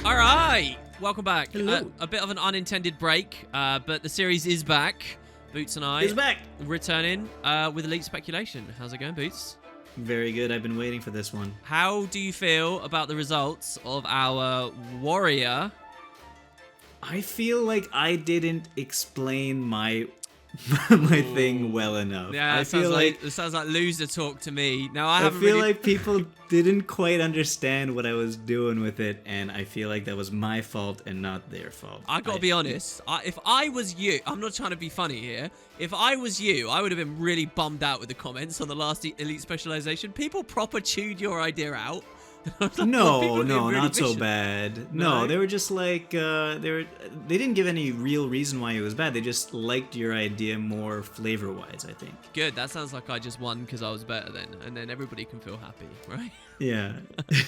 All right, welcome back. Hello. A bit of an unintended break, but the series is back. Boots and I He's back. returning with Elite Speculation. How's it going, Boots? Very good. I've been waiting for this one. How do you feel about the results of our warrior? I feel like I didn't explain my my thing well enough. Yeah, I feel like it sounds like loser talk to me. Now I I haven't feel really... like people didn't quite understand what I was doing with it, and I feel like that was my fault and not their fault. I gotta be honest. If I was you, I'm not trying to be funny here. If I was you, I would have been really bummed out with the comments on the last Elite Specialization. People proper chewed your idea out. No, really not so vicious. bad. No? No, they were just like they didn't give any real reason why it was bad. They just liked your idea more flavor-wise, I think. Good. That sounds like I just won because I was better then, and then everybody can feel happy, right? Yeah.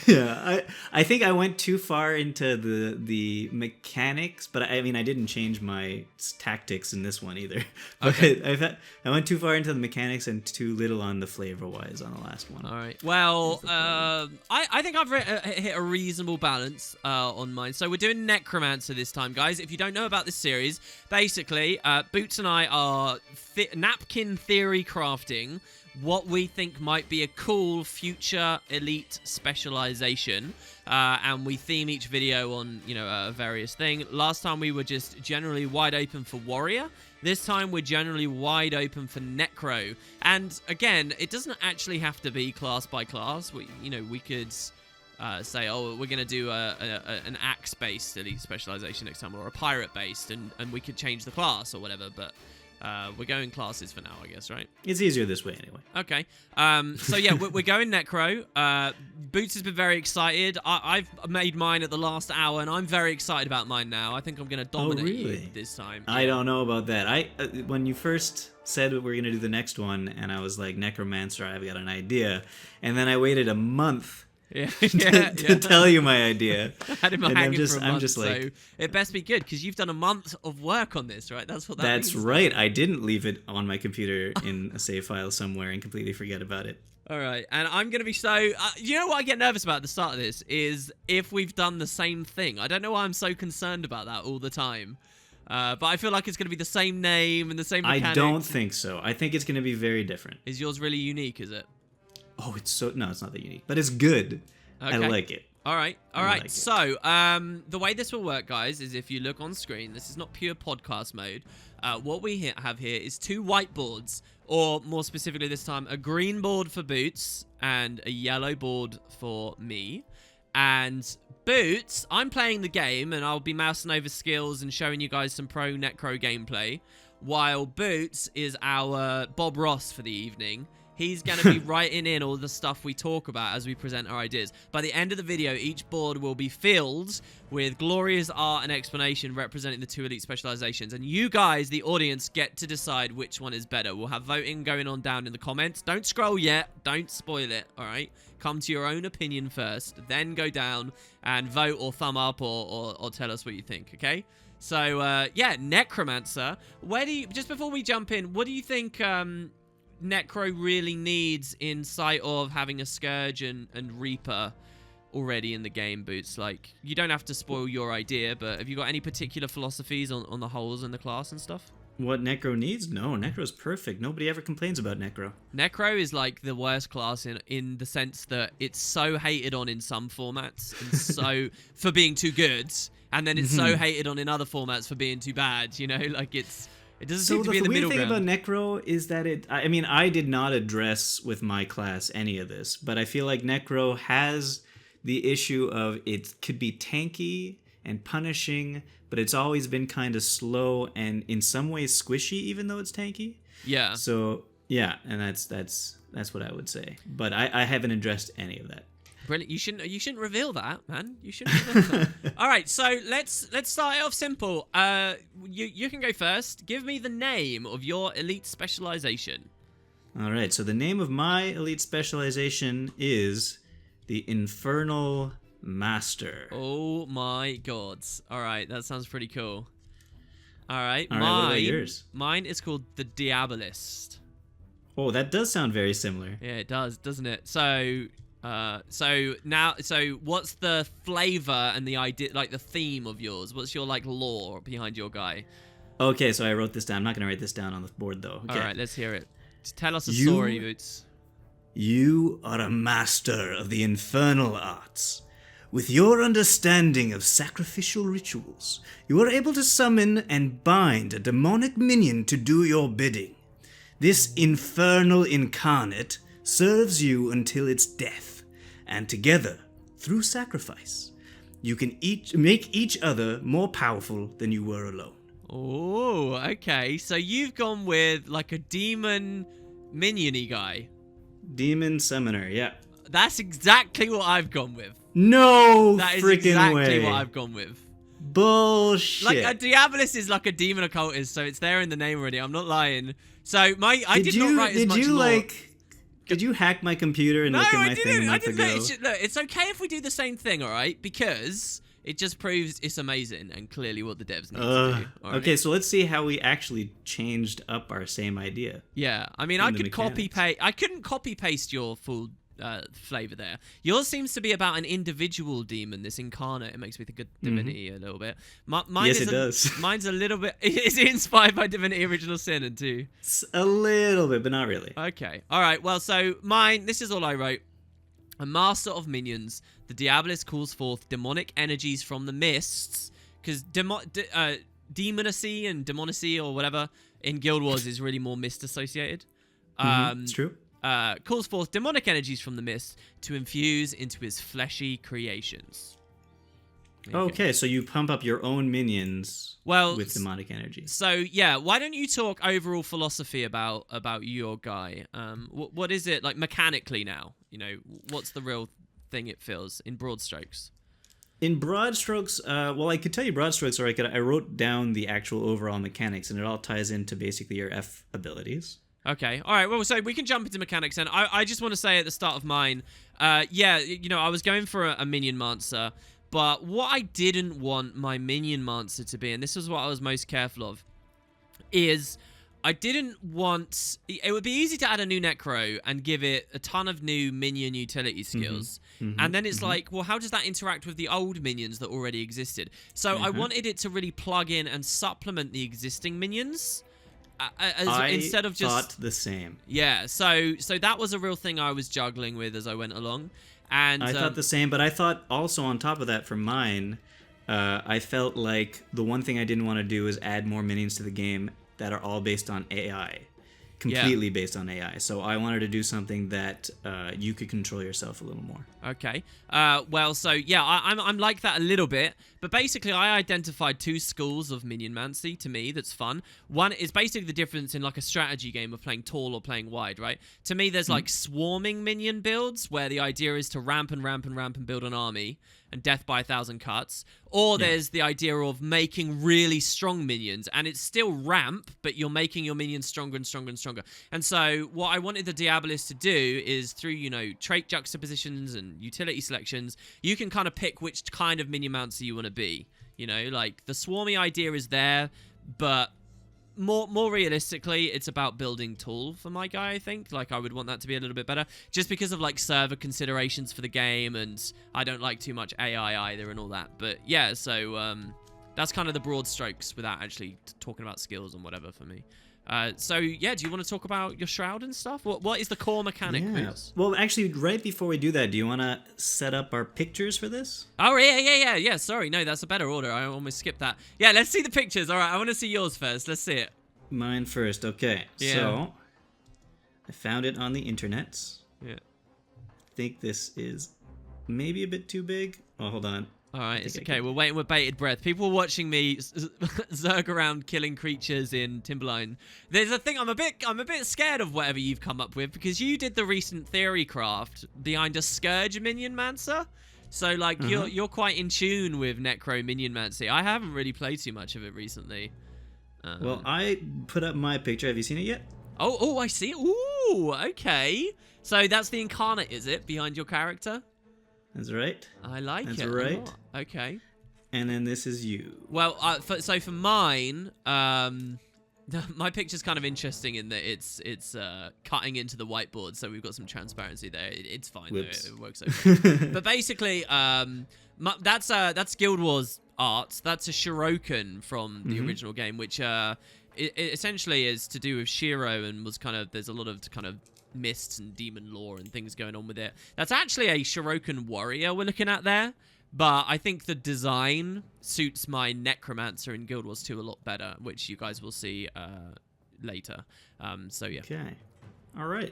Yeah. I think I went too far into the mechanics, but I mean I didn't change my tactics in this one either. But Okay. I went too far into the mechanics and too little on the flavor-wise on the last one. All right. Well, I think I've hit a reasonable balance on mine. So we're doing Necromancer this time, guys. If you don't know about this series, basically, Boots and I are napkin theory crafting what we think might be a cool future elite specialization, and we theme each video on, you know, a various thing. Last time we were just generally wide open for warrior. This time we're generally wide open for necro. And again, it doesn't actually have to be class by class. We could say, oh, we're going to do an axe-based elite specialization next time, or a pirate-based, and we could change the class or whatever, but we're going classes for now, I guess, right? It's easier this way anyway. Okay. So yeah, we're going necro. Boots has been very excited. I've made mine at the last hour, and I'm very excited about mine now. I think I'm going to dominate you this time. I don't know about that. When you first said that we're going to do the next one, and I was like, Necromancer, I've got an idea. And then I waited a month to tell you my idea. I had him hanging for a month, I'm just like, so it best be good, because you've done a month of work on this, right? That's what that means. That's right. I didn't leave it on my computer in a save file somewhere and completely forget about it. All right, and I'm going to be so... you know what I get nervous about at the start of this is if we've done the same thing. I don't know why I'm so concerned about that all the time. But I feel like it's going to be the same name and the same mechanics. I don't think so. I think it's going to be very different. Is yours really unique, is it? Oh, no, it's not that unique, but it's good. Okay. I like it. All right. Like So, the way this will work, guys, is if you look on screen, this is not pure podcast mode. What we have here is two whiteboards, or more specifically this time, a green board for Boots and a yellow board for me. And Boots, I'm playing the game, and I'll be mousing over skills and showing you guys some pro necro gameplay, while Boots is our Bob Ross for the evening. He's going to be writing in all the stuff we talk about as we present our ideas. By the end of the video, each board will be filled with glorious art and explanation representing the two elite specializations. And you guys, the audience, get to decide which one is better. We'll have voting going on down in the comments. Don't scroll yet. Don't spoil it, all right? Come to your own opinion first. Then go down and vote or thumb up or tell us what you think, okay? So, yeah, Necromancer. Just before we jump in, what do you think... Necro really needs in sight of having a Scourge and Reaper already in the game, Boots? Like, you don't have to spoil your idea, but have you got any particular philosophies on the holes in the class and stuff? What Necro needs? No, Necro's perfect. Nobody ever complains about Necro. Necro is like the worst class in the sense that it's so hated on in some formats and so for being too good, and then it's so hated on in other formats for being too bad, you know? Like, it doesn't seem to be in the middle ground. The weird thing about Necro is that I did not address with my class any of this, but I feel like Necro has the issue of it could be tanky and punishing, but it's always been kind of slow and in some ways squishy, even though it's tanky. Yeah. So yeah, and that's what I would say. But I haven't addressed any of that. Brilliant. You shouldn't reveal that, man. You shouldn't reveal that. All right, so let's start it off simple. You can go first. Give me the name of your elite specialization. All right, so the name of my elite specialization is the Infernal Master. Oh my god. All right, that sounds pretty cool. All right, what about yours? Mine is called the Diabolist. Oh, that does sound very similar. Yeah, it does, doesn't it? So So what's the flavor and the idea, like the theme of yours? What's your like lore behind your guy? Okay, so I wrote this down. I'm not gonna write this down on the board though. Okay. All right, let's hear it. Just tell us a story, Boots. You are a master of the infernal arts. With your understanding of sacrificial rituals, you are able to summon and bind a demonic minion to do your bidding. This Infernal Incarnate serves you until its death, and together, through sacrifice, you can make each other more powerful than you were alone. Oh, okay. So you've gone with like a demon minion-y guy. Demon summoner, yeah. That's exactly what I've gone with. No That is freaking exactly way. what I've gone with. Bullshit. Like a Diabolist is like a demon occultist, so it's there in the name already. I'm not lying. So I did not write as much lore. Did you hack my computer and look at my thing a month ago? Look, it's okay if we do the same thing, all right? Because it just proves it's amazing and clearly what the devs need to do. All right? Okay, so let's see how we actually changed up our same idea. Yeah, I mean, I could copy paste. I couldn't copy paste your full flavor there. Yours seems to be about an individual demon, this incarnate. It makes me think of Divinity a little bit. Yes, it does. Mine's a little bit. Is it inspired by Divinity Original Sin and 2? A little bit, but not really. Okay. All right. Well, so mine. This is all I wrote. A master of minions, the Diabolist calls forth demonic energies from the mists, because demonacy and demonicy or whatever in Guild Wars is really more mist associated. It's true. Calls forth demonic energies from the mist to infuse into his fleshy creations. Okay, so you pump up your own minions with demonic energy. So yeah, why don't you talk overall philosophy about your guy? What is it like mechanically now? You know, what's the real thing it feels in broad strokes? In broad strokes, well, I could tell you broad strokes, or I wrote down the actual overall mechanics, and it all ties into basically your F abilities. Okay, all right, well, so we can jump into mechanics, and I just want to say at the start of mine, yeah, you know, I was going for a Minion Mancer, but what I didn't want my Minion Mancer to be, and this was what I was most careful of, is I didn't want... It would be easy to add a new Necro and give it a ton of new minion utility skills, and then it's like, well, how does that interact with the old minions that already existed? So I wanted it to really plug in and supplement the existing minions. Instead of just thought the same. Yeah, so that was a real thing I was juggling with as I went along, and I thought the same. But I thought also on top of that, for mine, I felt like the one thing I didn't want to do is add more minions to the game that are all based on AI, completely based on AI. So I wanted to do something that you could control yourself a little more. Okay. Well, so yeah, I'm like that a little bit, but basically I identified 2 schools of Minionmancy to me that's fun. One is basically the difference in like a strategy game of playing tall or playing wide, right? To me, there's like swarming minion builds where the idea is to ramp and build an army and death by 1,000 cuts. Or there's the idea of making really strong minions, and it's still ramp, but you're making your minions stronger and stronger and stronger. And so what I wanted the Diabolist to do is through, you know, trait juxtapositions and utility selections, you can kind of pick which kind of minion mounter you want to be. You know, like the swarmy idea is there, but more realistically, it's about building tool for my guy, I think. Like, I would want that to be a little bit better, just because of, like, server considerations for the game, and I don't like too much AI either and all that. But, yeah, so that's kind of the broad strokes without actually talking about skills and whatever for me. So, yeah, do you want to talk about your Shroud and stuff? What is the core mechanic? Yeah. Well, actually, right before we do that, do you want to set up our pictures for this? Oh, yeah. Sorry, no, that's a better order. I almost skipped that. Yeah, let's see the pictures. All right, I want to see yours first. Let's see it. Mine first. Okay, so I found it on the internet. Yeah. I think this is maybe a bit too big. Oh, hold on. All right, it's okay. We're waiting with bated breath. People are watching me zerg around killing creatures in Timberline. There's a thing I'm a bit scared of whatever you've come up with, because you did the recent Theorycraft behind a Scourge Minionmancer. So like you're quite in tune with Necro Minionmancy. I haven't really played too much of it recently. Well, I put up my picture. Have you seen it yet? Oh, I see. Ooh, okay. So that's the Incarnate, is it, behind your character? That's right. I like it. That's right. Okay. And then this is you. Well, so for mine, My picture's kind of interesting in that it's cutting into the whiteboard, so we've got some transparency there. It's fine though, it works okay. But basically, that's Guild Wars art. That's a Shiroken from the original game, which it essentially is to do with Shiro, and was kind of, there's a lot of kind of mists and demon lore and things going on with it. That's actually a Shiroken warrior we're looking at there. But I think the design suits my Necromancer in Guild Wars 2 a lot better, which you guys will see later. So, yeah. Okay. All right.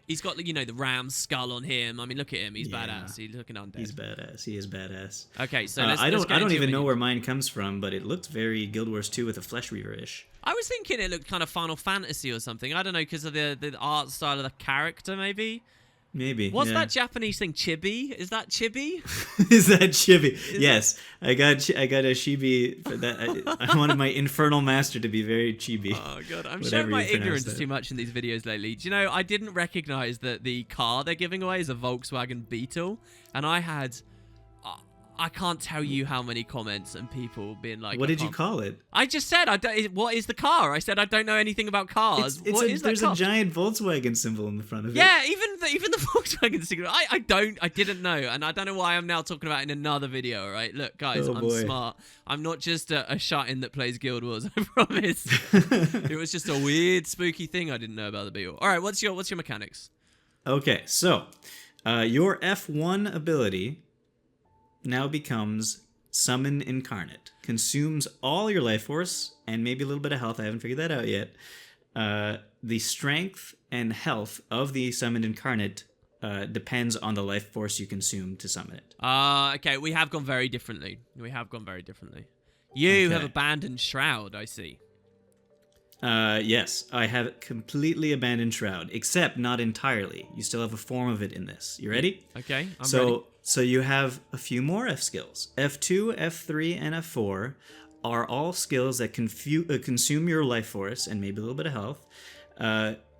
He's got, you know, the ram's skull on him. I mean, look at him. He's badass. He's looking undead. He's badass. He is badass. Okay, so I don't even know where mine comes from, but it looked very Guild Wars 2 with a Flesh Reaver-ish. I was thinking it looked kind of Final Fantasy or something. I don't know, because of the art style of the character, maybe. Maybe. What's that Japanese thing? Chibi? Is that chibi? Is that chibi? Yes. I got a chibi for that. I wanted my Infernal Master to be very chibi. Oh, God. I'm showing my ignorance too much in these videos lately. Do you know, I didn't recognize that the car they're giving away is a Volkswagen Beetle. And I had... I can't tell you how many comments and people being like... What did you call it? I just said, what is the car? I said, I don't know anything about cars. There's a giant Volkswagen symbol in the front of it. Yeah, even the Volkswagen symbol. I didn't know. And I don't know why I'm now talking about it in another video, all right? Look, guys, I'm smart. I'm not just a shut-in that plays Guild Wars, I promise. It was just a weird, spooky thing I didn't know about the Beetle. All right, what's your mechanics? Okay, so your F1 ability... now becomes Summon Incarnate. Consumes all your life force and maybe a little bit of health. I haven't figured that out yet. The strength and health of the Summoned Incarnate depends on the life force you consume to summon it. Okay, we have gone very differently. You have abandoned Shroud, I see. Yes, I have completely abandoned Shroud, except not entirely. You still have a form of it in this. You ready? Okay, I'm ready. So you have a few more F skills. F2, F3, and F4 are all skills that consume your life force and maybe a little bit of health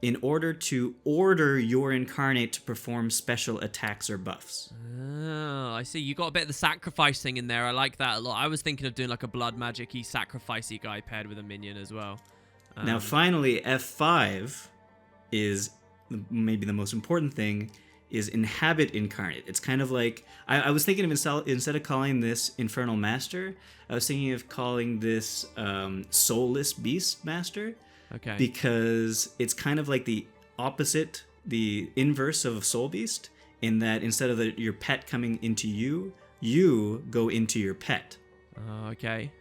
in order to order your incarnate to perform special attacks or buffs. Oh, I see. You got a bit of the sacrifice thing in there. I like that a lot. I was thinking of doing like a blood magic-y, sacrifice-y guy paired with a minion as well. Now, finally, F5 is maybe the most important thing, is Inhabit Incarnate. It's kind of like... I was thinking of instead of calling this Infernal Master, I was thinking of calling this Soulless Beast Master. Okay. Because it's kind of like the opposite, the inverse of a Soul Beast, in that instead of your pet coming into you, you go into your pet. Okay.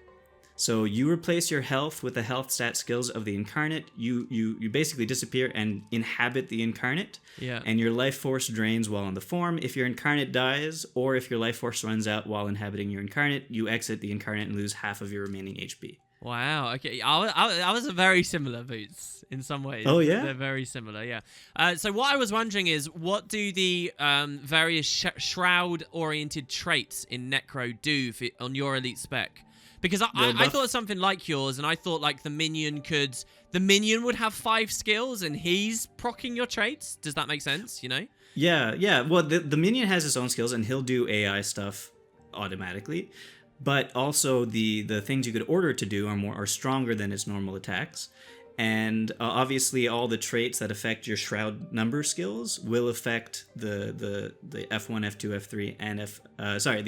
So you replace your health with the health stat skills of the incarnate. You basically disappear and inhabit the incarnate. Yeah. And your life force drains while in the form. If your incarnate dies, or if your life force runs out while inhabiting your incarnate, you exit the incarnate and lose half of your remaining HP. Wow. Okay. I was very similar, Boots, in some ways. Oh, yeah? They're very similar, yeah. So what I was wondering is, what do the various Shroud-oriented traits in Necro do on your elite spec? Because I thought something like yours, and I thought like the minion would have 5 skills, and he's proccing your traits. Does that make sense? You know? Yeah. Well, the minion has his own skills, and he'll do AI stuff automatically. But also the things you could order to do are stronger than its normal attacks. And obviously, all the traits that affect your Shroud number skills will affect the F1, F2, F3, and the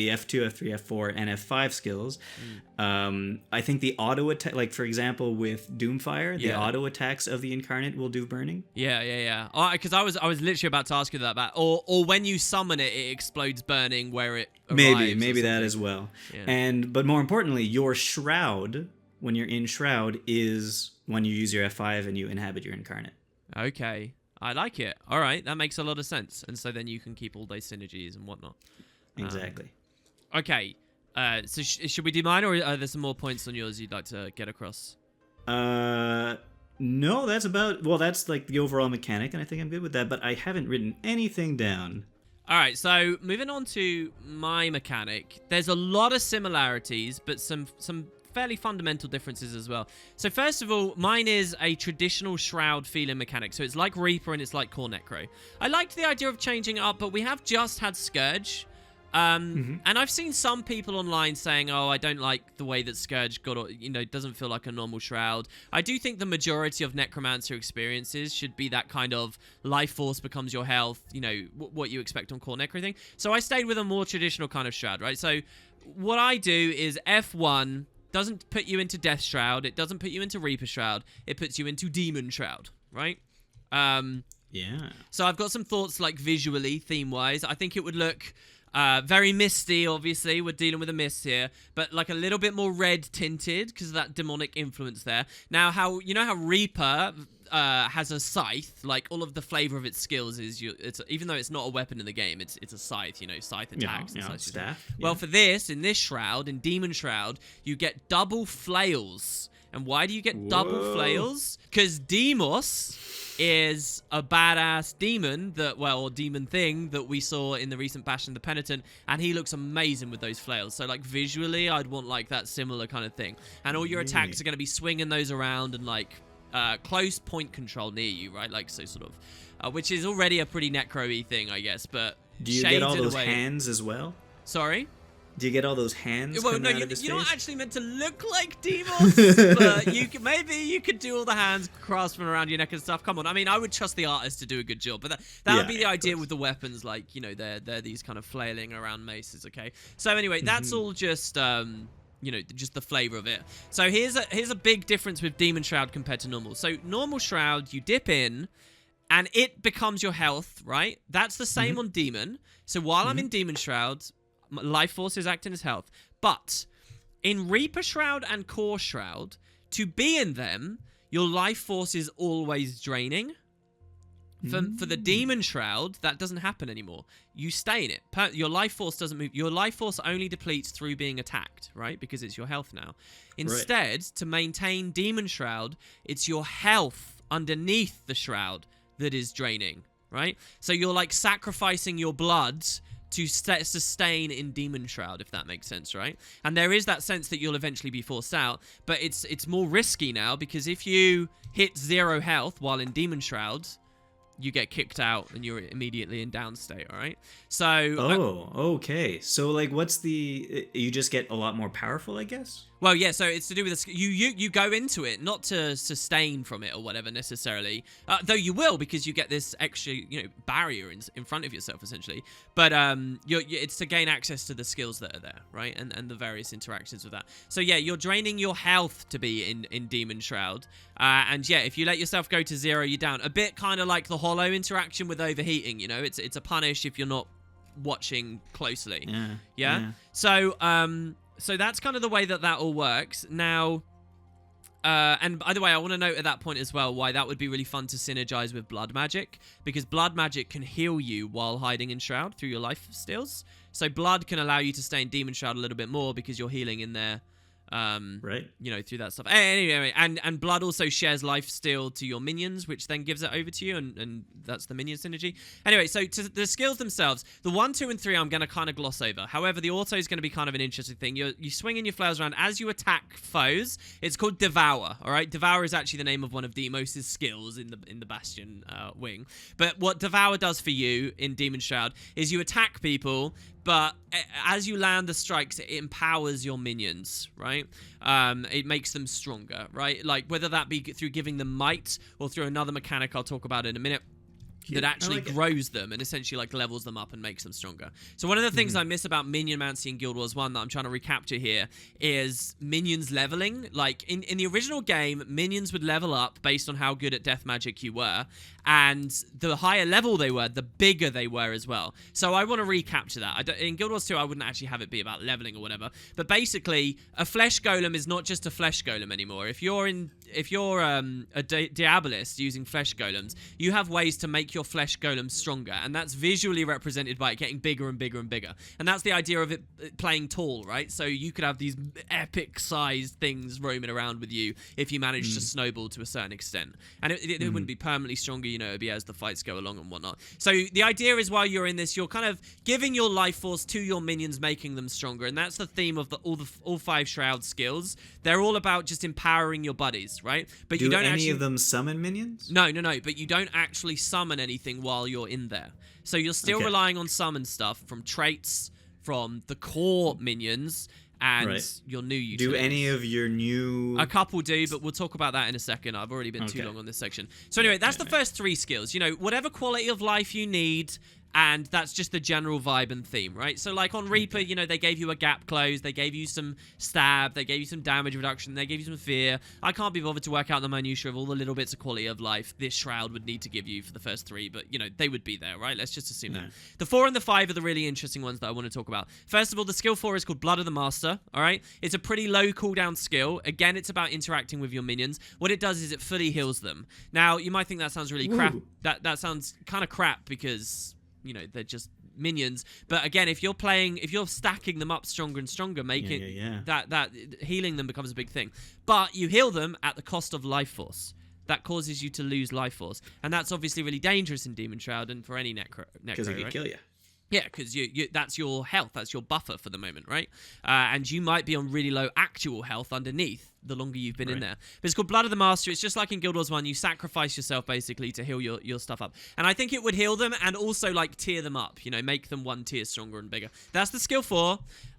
F2, F3, F4, and F5 skills. I think the auto attack, like for example with Doomfire, the auto attacks of the Incarnate will do burning. Yeah. Because I was literally about to ask you that. Or when you summon it, it explodes burning where it arrives. Maybe that as well. Yeah. But more importantly, your Shroud, when you're in Shroud, is when you use your F5 and you inhabit your incarnate. Okay. I like it. All right. That makes a lot of sense. And so then you can keep all those synergies and whatnot. Exactly. Okay. So should we do mine, or are there some more points on yours you'd like to get across? No, that's like the overall mechanic, and I think I'm good with that, but I haven't written anything down. All right, so moving on to my mechanic, there's a lot of similarities, but some fairly fundamental differences as well. So first of all, mine is a traditional Shroud feeling mechanic. So it's like Reaper and it's like Core Necro. I liked the idea of changing it up, but we have just had Scourge. And I've seen some people online saying, oh, I don't like the way that Scourge doesn't feel like a normal Shroud. I do think the majority of Necromancer experiences should be that kind of life force becomes your health, what you expect on core Necro thing. So I stayed with a more traditional kind of Shroud, right? So what I do is F1 doesn't put you into Death Shroud. It doesn't put you into Reaper Shroud. It puts you into Demon Shroud, right? Yeah. So I've got some thoughts, like visually, theme-wise. I think it would look very misty, obviously. We're dealing with a mist here. But like a little bit more red tinted because of that demonic influence there. Now, how Reaper has a scythe, like all of the flavor of its skills is even though it's not a weapon in the game, it's a scythe, scythe attacks. Yeah, staff. Well, for in this Shroud, in Demon Shroud, you get double flails. And why do you get double flails? Because Demos is a badass demon or demon thing that we saw in the recent Bastion the Penitent, and he looks amazing with those flails. So like visually, I'd want like that similar kind of thing. And all your attacks are going to be swinging those around and like close point control near you, right? Like so sort of, which is already a pretty necro-y thing, I guess. But do you get all those hands as well? Sorry? Do you get all those hands? Well, no, you're not actually meant to look like Demos, but maybe you could do all the hands clasping around your neck and stuff. Come on, I mean, I would trust the artist to do a good job, but that would be the idea with the weapons, like they're these kind of flailing around maces. Okay, so anyway, that's all just just the flavor of it. So here's a big difference with Demon Shroud compared to normal. So normal Shroud, you dip in, and it becomes your health, right? That's the same on Demon. So while I'm in Demon Shroud, life force is acting as health. But in Reaper Shroud and Core Shroud, to be in them, your life force is always draining. For the Demon Shroud, that doesn't happen anymore. You stay in it. Your life force doesn't move. Your life force only depletes through being attacked, right? Because it's your health now. Instead, to maintain Demon Shroud, it's your health underneath the Shroud that is draining, right? So you're like sacrificing your blood to sustain in Demon Shroud, if that makes sense, right? And there is that sense that you'll eventually be forced out, but it's more risky now, because if you hit 0 health while in Demon Shroud, you get kicked out and you're immediately in down state, all right? So... okay. So, like, you just get a lot more powerful, I guess? Well, yeah, so it's to do with you go into it not to sustain from it or whatever necessarily, though you will, because you get this extra barrier in front of yourself essentially. But it's to gain access to the skills that are there, right, and the various interactions with that. So yeah, you're draining your health to be in Demon Shroud, and yeah, if you let yourself go to 0, you're down. A bit kind of like the Hollow interaction with overheating. It's a punish if you're not watching closely. Yeah? So that's kind of the way that all works. Now, and by the way, I want to note at that point as well why that would be really fun to synergize with Blood Magic, because Blood Magic can heal you while hiding in Shroud through your life steals. So Blood can allow you to stay in Demon Shroud a little bit more because you're healing in there. Right. Through that stuff. Anyway, and Blood also shares life steal to your minions, which then gives it over to you, and that's the minion synergy. Anyway, so to the skills themselves, the 1, 2, and 3 I'm going to kind of gloss over. However, the auto is going to be kind of an interesting thing. You swinging your flails around as you attack foes. It's called Devourer, all right? Devourer is actually the name of one of Demos' skills in the Bastion wing. But what Devourer does for you in Demon Shroud is you attack people, but as you land the strikes, it empowers your minions, right? It makes them stronger, right? Like, whether that be through giving them might or through another mechanic I'll talk about in a minute, that actually grows them and essentially like levels them up and makes them stronger. So one of the things I miss about Minionmancy in Guild Wars 1 that I'm trying to recapture here is minions leveling. Like in the original game, minions would level up based on how good at death magic you were, and the higher level they were, the bigger they were as well. So I want to recapture that. In Guild Wars 2, I wouldn't actually have it be about leveling or whatever, but basically a flesh golem is not just a flesh golem anymore. If you're a Diabolist using flesh golems, you have ways to make your flesh golem stronger, and that's visually represented by it getting bigger and bigger and bigger. And that's the idea of it playing tall, right? So you could have these epic sized things roaming around with you if you manage to snowball to a certain extent. And it wouldn't be permanently stronger, it'd be as the fights go along and whatnot. So the idea is, while you're in this, you're kind of giving your life force to your minions, making them stronger. And that's the theme of all 5 Shroud skills. They're all about just empowering your buddies, right? But you don't any of them summon minions? No. But you don't actually summon anything while you're in there. So you're still relying on summon stuff from traits, from the core minions and your new utilities. Do any of your new... A couple do, but we'll talk about that in a second. I've already been too long on this section. So anyway, that's the first 3 skills. You know, whatever quality of life you need, and that's just the general vibe and theme, right? So like on Reaper, you know, they gave you a gap close, they gave you some stab, they gave you some damage reduction, they gave you some fear. I can't be bothered to work out the minutiae of all the little bits of quality of life this Shroud would need to give you for the first 3, but, you know, they would be there, right? Let's just assume that. The 4 and the 5 are the really interesting ones that I want to talk about. First of all, the skill 4 is called Blood of the Master, all right? It's a pretty low cooldown skill. Again, it's about interacting with your minions. What it does is it fully heals them. Now, you might think that sounds really crap. That sounds kind of crap because... you know, they're just minions. But again, if you're stacking them up stronger and stronger, that healing them becomes a big thing. But you heal them at the cost of life force. That causes you to lose life force. And that's obviously really dangerous in Demon Shroud and for any necro, because it could kill you. Yeah, because that's your health. That's your buffer for the moment, right? And you might be on really low actual health underneath the longer you've been in there. But it's called Blood of the Master. It's just like in Guild Wars 1. You sacrifice yourself, basically, to heal your stuff up. And I think it would heal them and also, like, tier them up. You know, make them 1 tier stronger and bigger. That's the skill 4.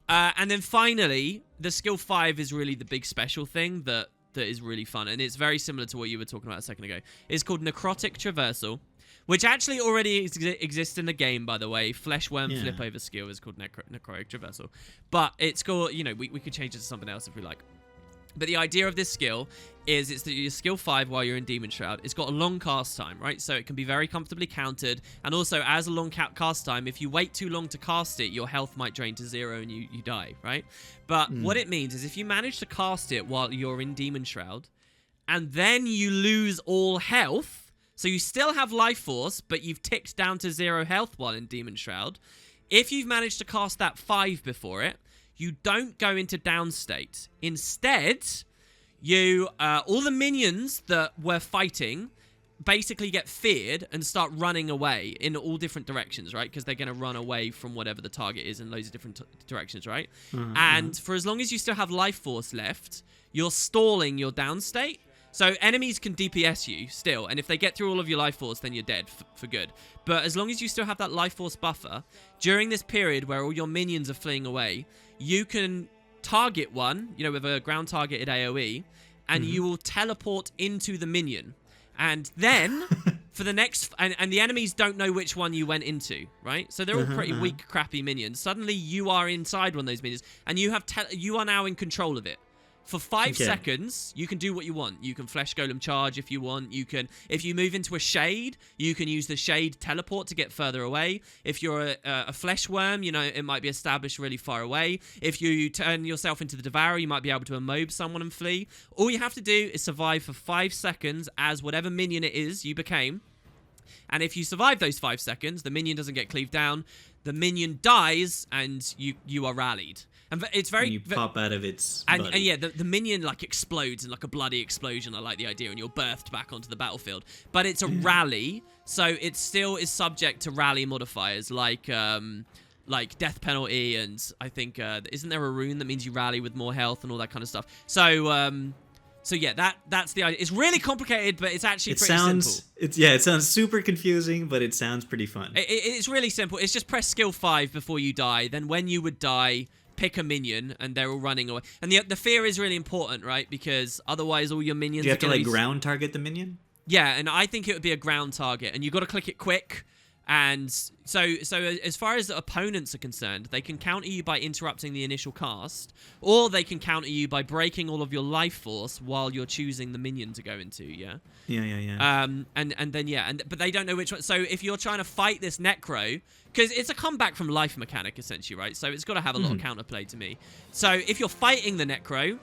And then finally, the skill 5 is really the big special thing that is really fun. And it's very similar to what you were talking about a second ago. It's called Necrotic Traversal, which actually already exists in the game, by the way. Fleshworm flip over skill is called Necrotic Traversal. But it's called, you know, we could change it to something else if we like. But the idea of this skill is it's your skill 5 while you're in Demon Shroud. It's got a long cast time, right? So it can be very comfortably countered. And also, as a long cast time, if you wait too long to cast it, your health might drain to 0 and you die, right? But what it means is if you manage to cast it while you're in Demon Shroud, and then you lose all health, so you still have life force, but you've ticked down to 0 health while in Demon Shroud, if you've managed to cast that 5 before it, you don't go into down state. Instead, all the minions that were fighting basically get feared and start running away in all different directions, right? Because they're going to run away from whatever the target is in loads of different directions, right? And for as long as you still have life force left, you're stalling your down state. So enemies can DPS you still, and if they get through all of your life force, then you're dead for good. But as long as you still have that life force buffer, during this period where all your minions are fleeing away, you can target one, you know, with a ground targeted AoE, and you will teleport into the minion. And then, for the next... And the enemies don't know which one you went into, right? So they're all pretty weak, crappy minions. Suddenly, you are inside one of those minions, and you are now in control of it. For 5 seconds, you can do what you want. You can Flesh Golem charge if you want. You can, if you move into a shade, you can use the shade teleport to get further away. If you're a Flesh Worm, you know, it might be established really far away. If you turn yourself into the Devourer, you might be able to immob someone and flee. All you have to do is survive for 5 seconds as whatever minion it is you became. And if you survive those 5 seconds, the minion doesn't get cleaved down. The minion dies, and you are rallied. And it's very... And you pop out of its and yeah, the minion, like, explodes in, like, a bloody explosion. I like the idea. And you're birthed back onto the battlefield. But it's a rally, so it still is subject to rally modifiers, like death penalty, and I think... isn't there a rune that means you rally with more health and all that kind of stuff? So yeah, that's the idea. It's really complicated, but it's actually pretty simple. It sounds super confusing, but it sounds pretty fun. It's really simple. It's just press skill 5 before you die. Then when you would die... pick a minion, and they're all running away. And the fear is really important, right? Because otherwise all your minions... Do you have to, like, ground target the minion? Yeah, and I think it would be a ground target. And you got to click it quick. And so as far as the opponents are concerned, they can counter you by interrupting the initial cast, or they can counter you by breaking all of your life force while you're choosing the minion to go into, yeah? Yeah. But they don't know which one. So if you're trying to fight this Necro, because it's a comeback from life mechanic, essentially, right? So it's got to have a lot of counterplay to me. So if you're fighting the Necro,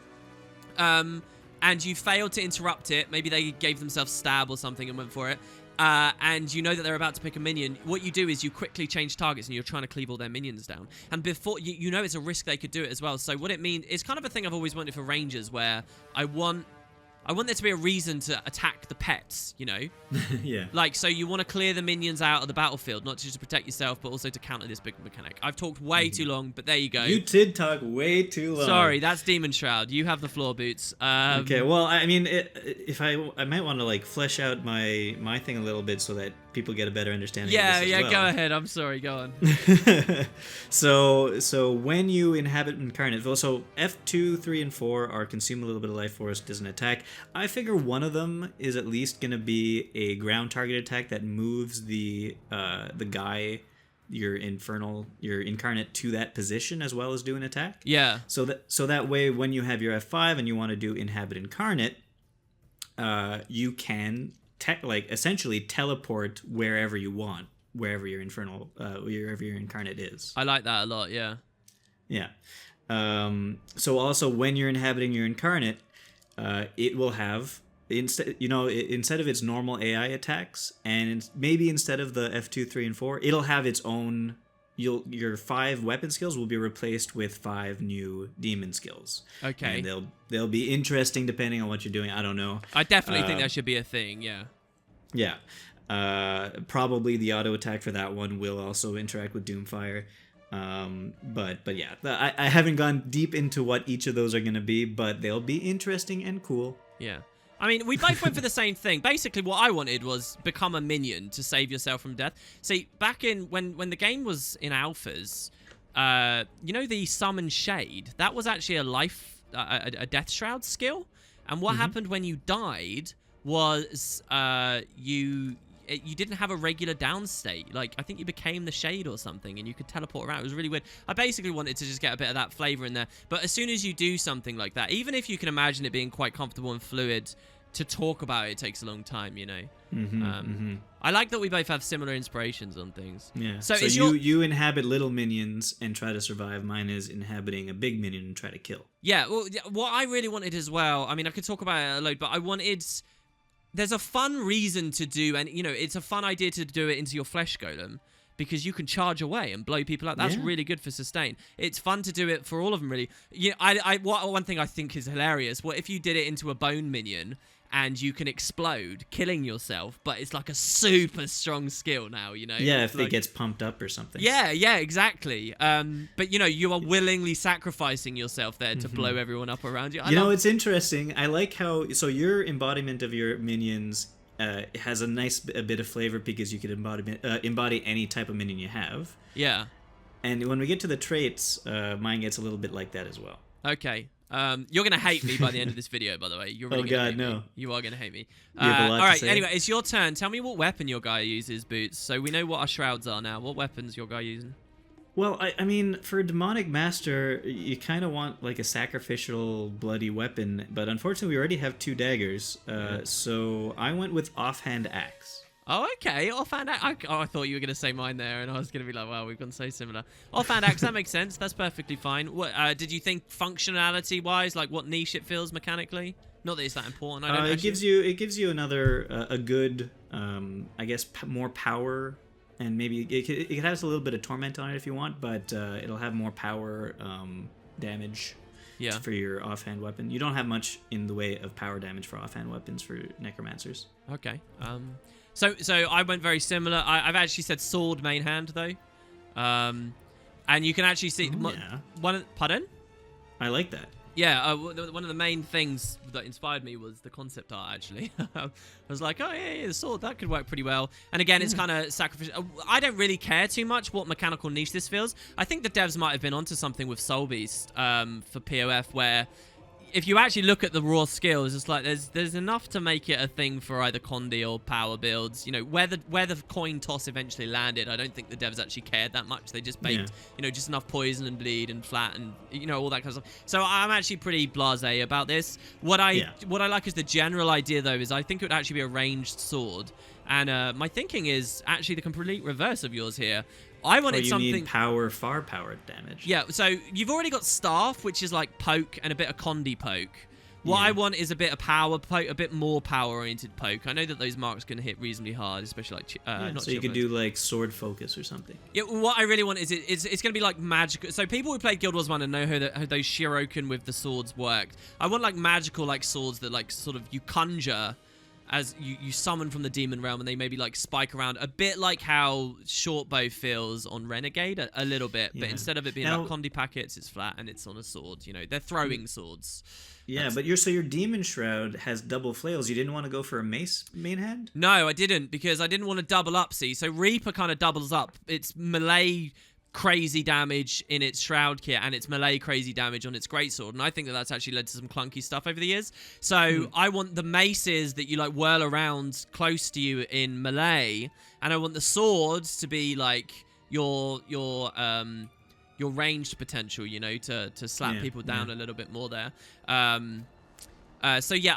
and you failed to interrupt it, maybe they gave themselves stab or something and went for it, and you know that they're about to pick a minion, what you do is you quickly change targets and you're trying to cleave all their minions down. And before, you know it's a risk they could do it as well. So what it means, it's kind of a thing I've always wanted for Rangers, where I want there to be a reason to attack the pets, you know? Yeah. Like, so you want to clear the minions out of the battlefield, not just to protect yourself, but also to counter this big mechanic. I've talked way too long, but there you go. You did talk way too long. Sorry, that's Demon Shroud. You have the floor, Boots. Okay, well, I mean, if I might want to, like, flesh out my thing a little bit so that people get a better understanding Yeah, of this as well. go ahead. I'm sorry, go on. So when you inhabit Incarnate, so F2, 3, and 4 are consume a little bit of life force, doesn't attack. I figure one of them is at least going to be a ground target attack that moves the guy, your Incarnate, to that position as well as do an attack. Yeah. So that way, when you have your F5 and you want to do Inhabit Incarnate, you can essentially teleport wherever you want, wherever your Incarnate is. I like that a lot. Yeah. Yeah. So also when you're inhabiting your Incarnate, it will have instead of its normal AI attacks, and maybe instead of the F2, 3, and 4, it'll have its own. Your 5 weapon skills will be replaced with 5 new demon skills. Okay. And they'll be interesting depending on what you're doing. I don't know. I definitely think that should be a thing. Yeah. Yeah. Probably the auto attack for that one will also interact with Doomfire. But yeah, I haven't gone deep into what each of those are going to be, but they'll be interesting and cool. Yeah. I mean, we both went for the same thing. Basically, what I wanted was become a minion to save yourself from death. See, back in when the game was in alphas, the summon shade, that was actually a death shroud skill. And what happened when you died was you didn't have a regular down state. Like, I think you became the shade or something, and you could teleport around. It was really weird. I basically wanted to just get a bit of that flavor in there. But as soon as you do something like that, even if you can imagine it being quite comfortable and fluid, to talk about it takes a long time, I like that we both have similar inspirations on things. Yeah. So you inhabit little minions and try to survive. Mine is inhabiting a big minion and try to kill. Yeah. Well, what I really wanted as well, I mean, I could talk about it a load, but I wanted... There's a fun reason to do, and it's a fun idea to do it into your flesh golem, because you can charge away and blow people up. That's really good for sustain. It's fun to do it for all of them, really. One thing I think is hilarious. What if you did it into a bone minion and you can explode, killing yourself, but it's like a super strong skill now, Yeah, if it gets pumped up or something. Yeah, exactly. But, you are willingly sacrificing yourself there to blow everyone up around you. It's interesting. I like how... So your embodiment of your minions has a bit of flavor because you could embody any type of minion you have. Yeah. And when we get to the traits, mine gets a little bit like that as well. Okay. You're going to hate me by the end of this video, by the way. You're really gonna hate me. You are going to hate me. You have a lot all right, to say. Anyway, it's your turn. Tell me what weapon your guy uses, Boots, so we know what our shrouds are now. What weapons your guy using? Well, I mean, for a demonic master, you kind of want like a sacrificial bloody weapon, but unfortunately we already have 2 daggers, so I went with offhand axe. Oh, okay. Offhand axe. I thought you were going to say mine there, and I was going to be like, wow, we've gone so similar. Offhand axe, that makes sense. That's perfectly fine. What did you think functionality-wise, like what niche it fills mechanically? Not that it's that important. It gives you another a good, I guess, more power, and maybe it has a little bit of torment on it if you want, but it'll have more power damage. Yeah. For your offhand weapon. You don't have much in the way of power damage for offhand weapons for necromancers. Okay. So I went very similar. I've actually said sword main hand though, and you can actually see Pardon? I like that. Yeah. One of the main things that inspired me was the concept art. Actually, I was like, oh yeah, the sword that could work pretty well. And again, it's kind of sacrificial. I don't really care too much what mechanical niche this feels. I think the devs might have been onto something with Soul Beast for POF where. If you actually look at the raw skills, it's like there's enough to make it a thing for either Condi or power builds. Where the coin toss eventually landed, I don't think the devs actually cared that much. They just baked, just enough poison and bleed and flat and all that kind of stuff. So I'm actually pretty blasé about this. What I like is the general idea though is I think it would actually be a ranged sword, and my thinking is actually the complete reverse of yours here. I wanted something... need far power damage. Yeah, so you've already got staff, which is like poke and a bit of Condi poke. What I want is a bit of power poke, a bit more power-oriented poke. I know that those marks can hit reasonably hard, especially like... so you could do like sword focus or something. Yeah, what I really want is it's going to be like magical... So people who played Guild Wars 1 and know how those Shiroken with the swords worked. I want like magical like swords that like sort of you conjure... as you summon from the demon realm, and they maybe like spike around a bit like how shortbow feels on Renegade, a little bit, but instead of it being like condi packets, it's flat and it's on a sword. You know, they're throwing swords. Yeah, but your demon shroud has double flails. You didn't want to go for a mace main hand? No, I didn't, because I didn't want to double up. See, so Reaper kind of doubles up. It's melee crazy damage in its Shroud kit, and it's melee crazy damage on its greatsword, and I think that that's actually led to some clunky stuff over the years. So I want the maces that you like whirl around close to you in melee, and I want the swords to be like your ranged potential, you know, to slap people down a little bit more there. So yeah,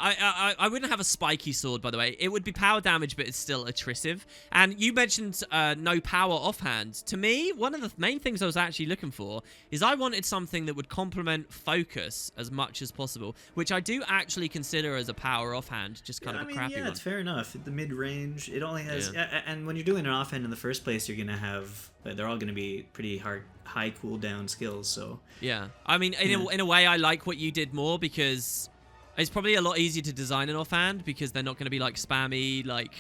I wouldn't have a spiky sword, by the way. It would be power damage, but it's still attritive. And you mentioned no power offhand. To me, one of the main things I was actually looking for is I wanted something that would complement focus as much as possible, which I do actually consider as a power offhand, just kind of a crappy one. Yeah, it's fair enough. The mid-range, it only has... And when you're doing an offhand in the first place, you're going to have... They're all going to be pretty high cooldown skills, so... Yeah. I mean, in a way, I like what you did more, because... It's probably a lot easier to design an offhand because they're not going to be like spammy, like,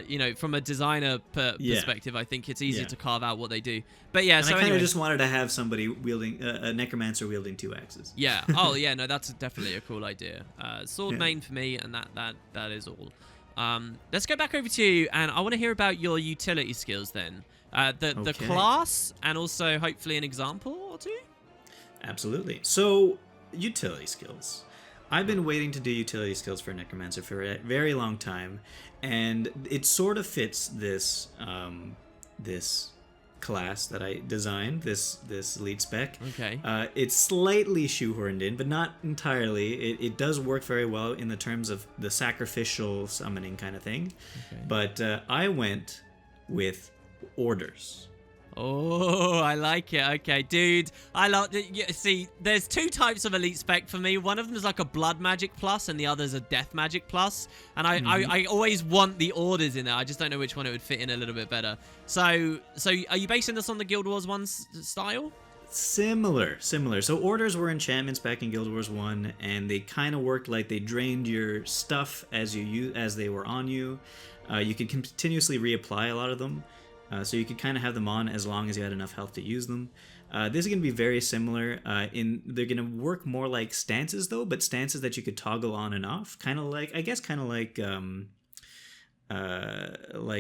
you know, from a designer perspective, I think it's easier to carve out what they do. But yeah, and so I kind of just wanted to have somebody wielding, a necromancer wielding 2 axes. Yeah. Oh yeah, no, that's definitely a cool idea. Sword main for me, and that is all. Let's go back over to you, and I want to hear about your utility skills then. The class, and also hopefully an example or two. Absolutely. So, utility skills. I've been waiting to do utility skills for Necromancer for a very long time, and it sort of fits this this class that I designed, this elite spec. Okay. It's slightly shoehorned in, but not entirely. It does work very well in the terms of the sacrificial summoning kind of thing. Okay. But I went with orders. Oh, I like it. Okay, dude. I love it. See, there's 2 types of elite spec for me. One of them is like a blood magic plus, and the other is a death magic plus. And I always want the orders in there. I just don't know which one it would fit in a little bit better. So are you basing this on the Guild Wars 1 style? Similar. So orders were enchantments back in Guild Wars 1, and they kind of worked like they drained your stuff as they were on you. You could continuously reapply a lot of them. So you could kind of have them on as long as you had enough health to use them. This is going to be very similar. They're going to work more like stances though, but stances that you could toggle on and off, kind of like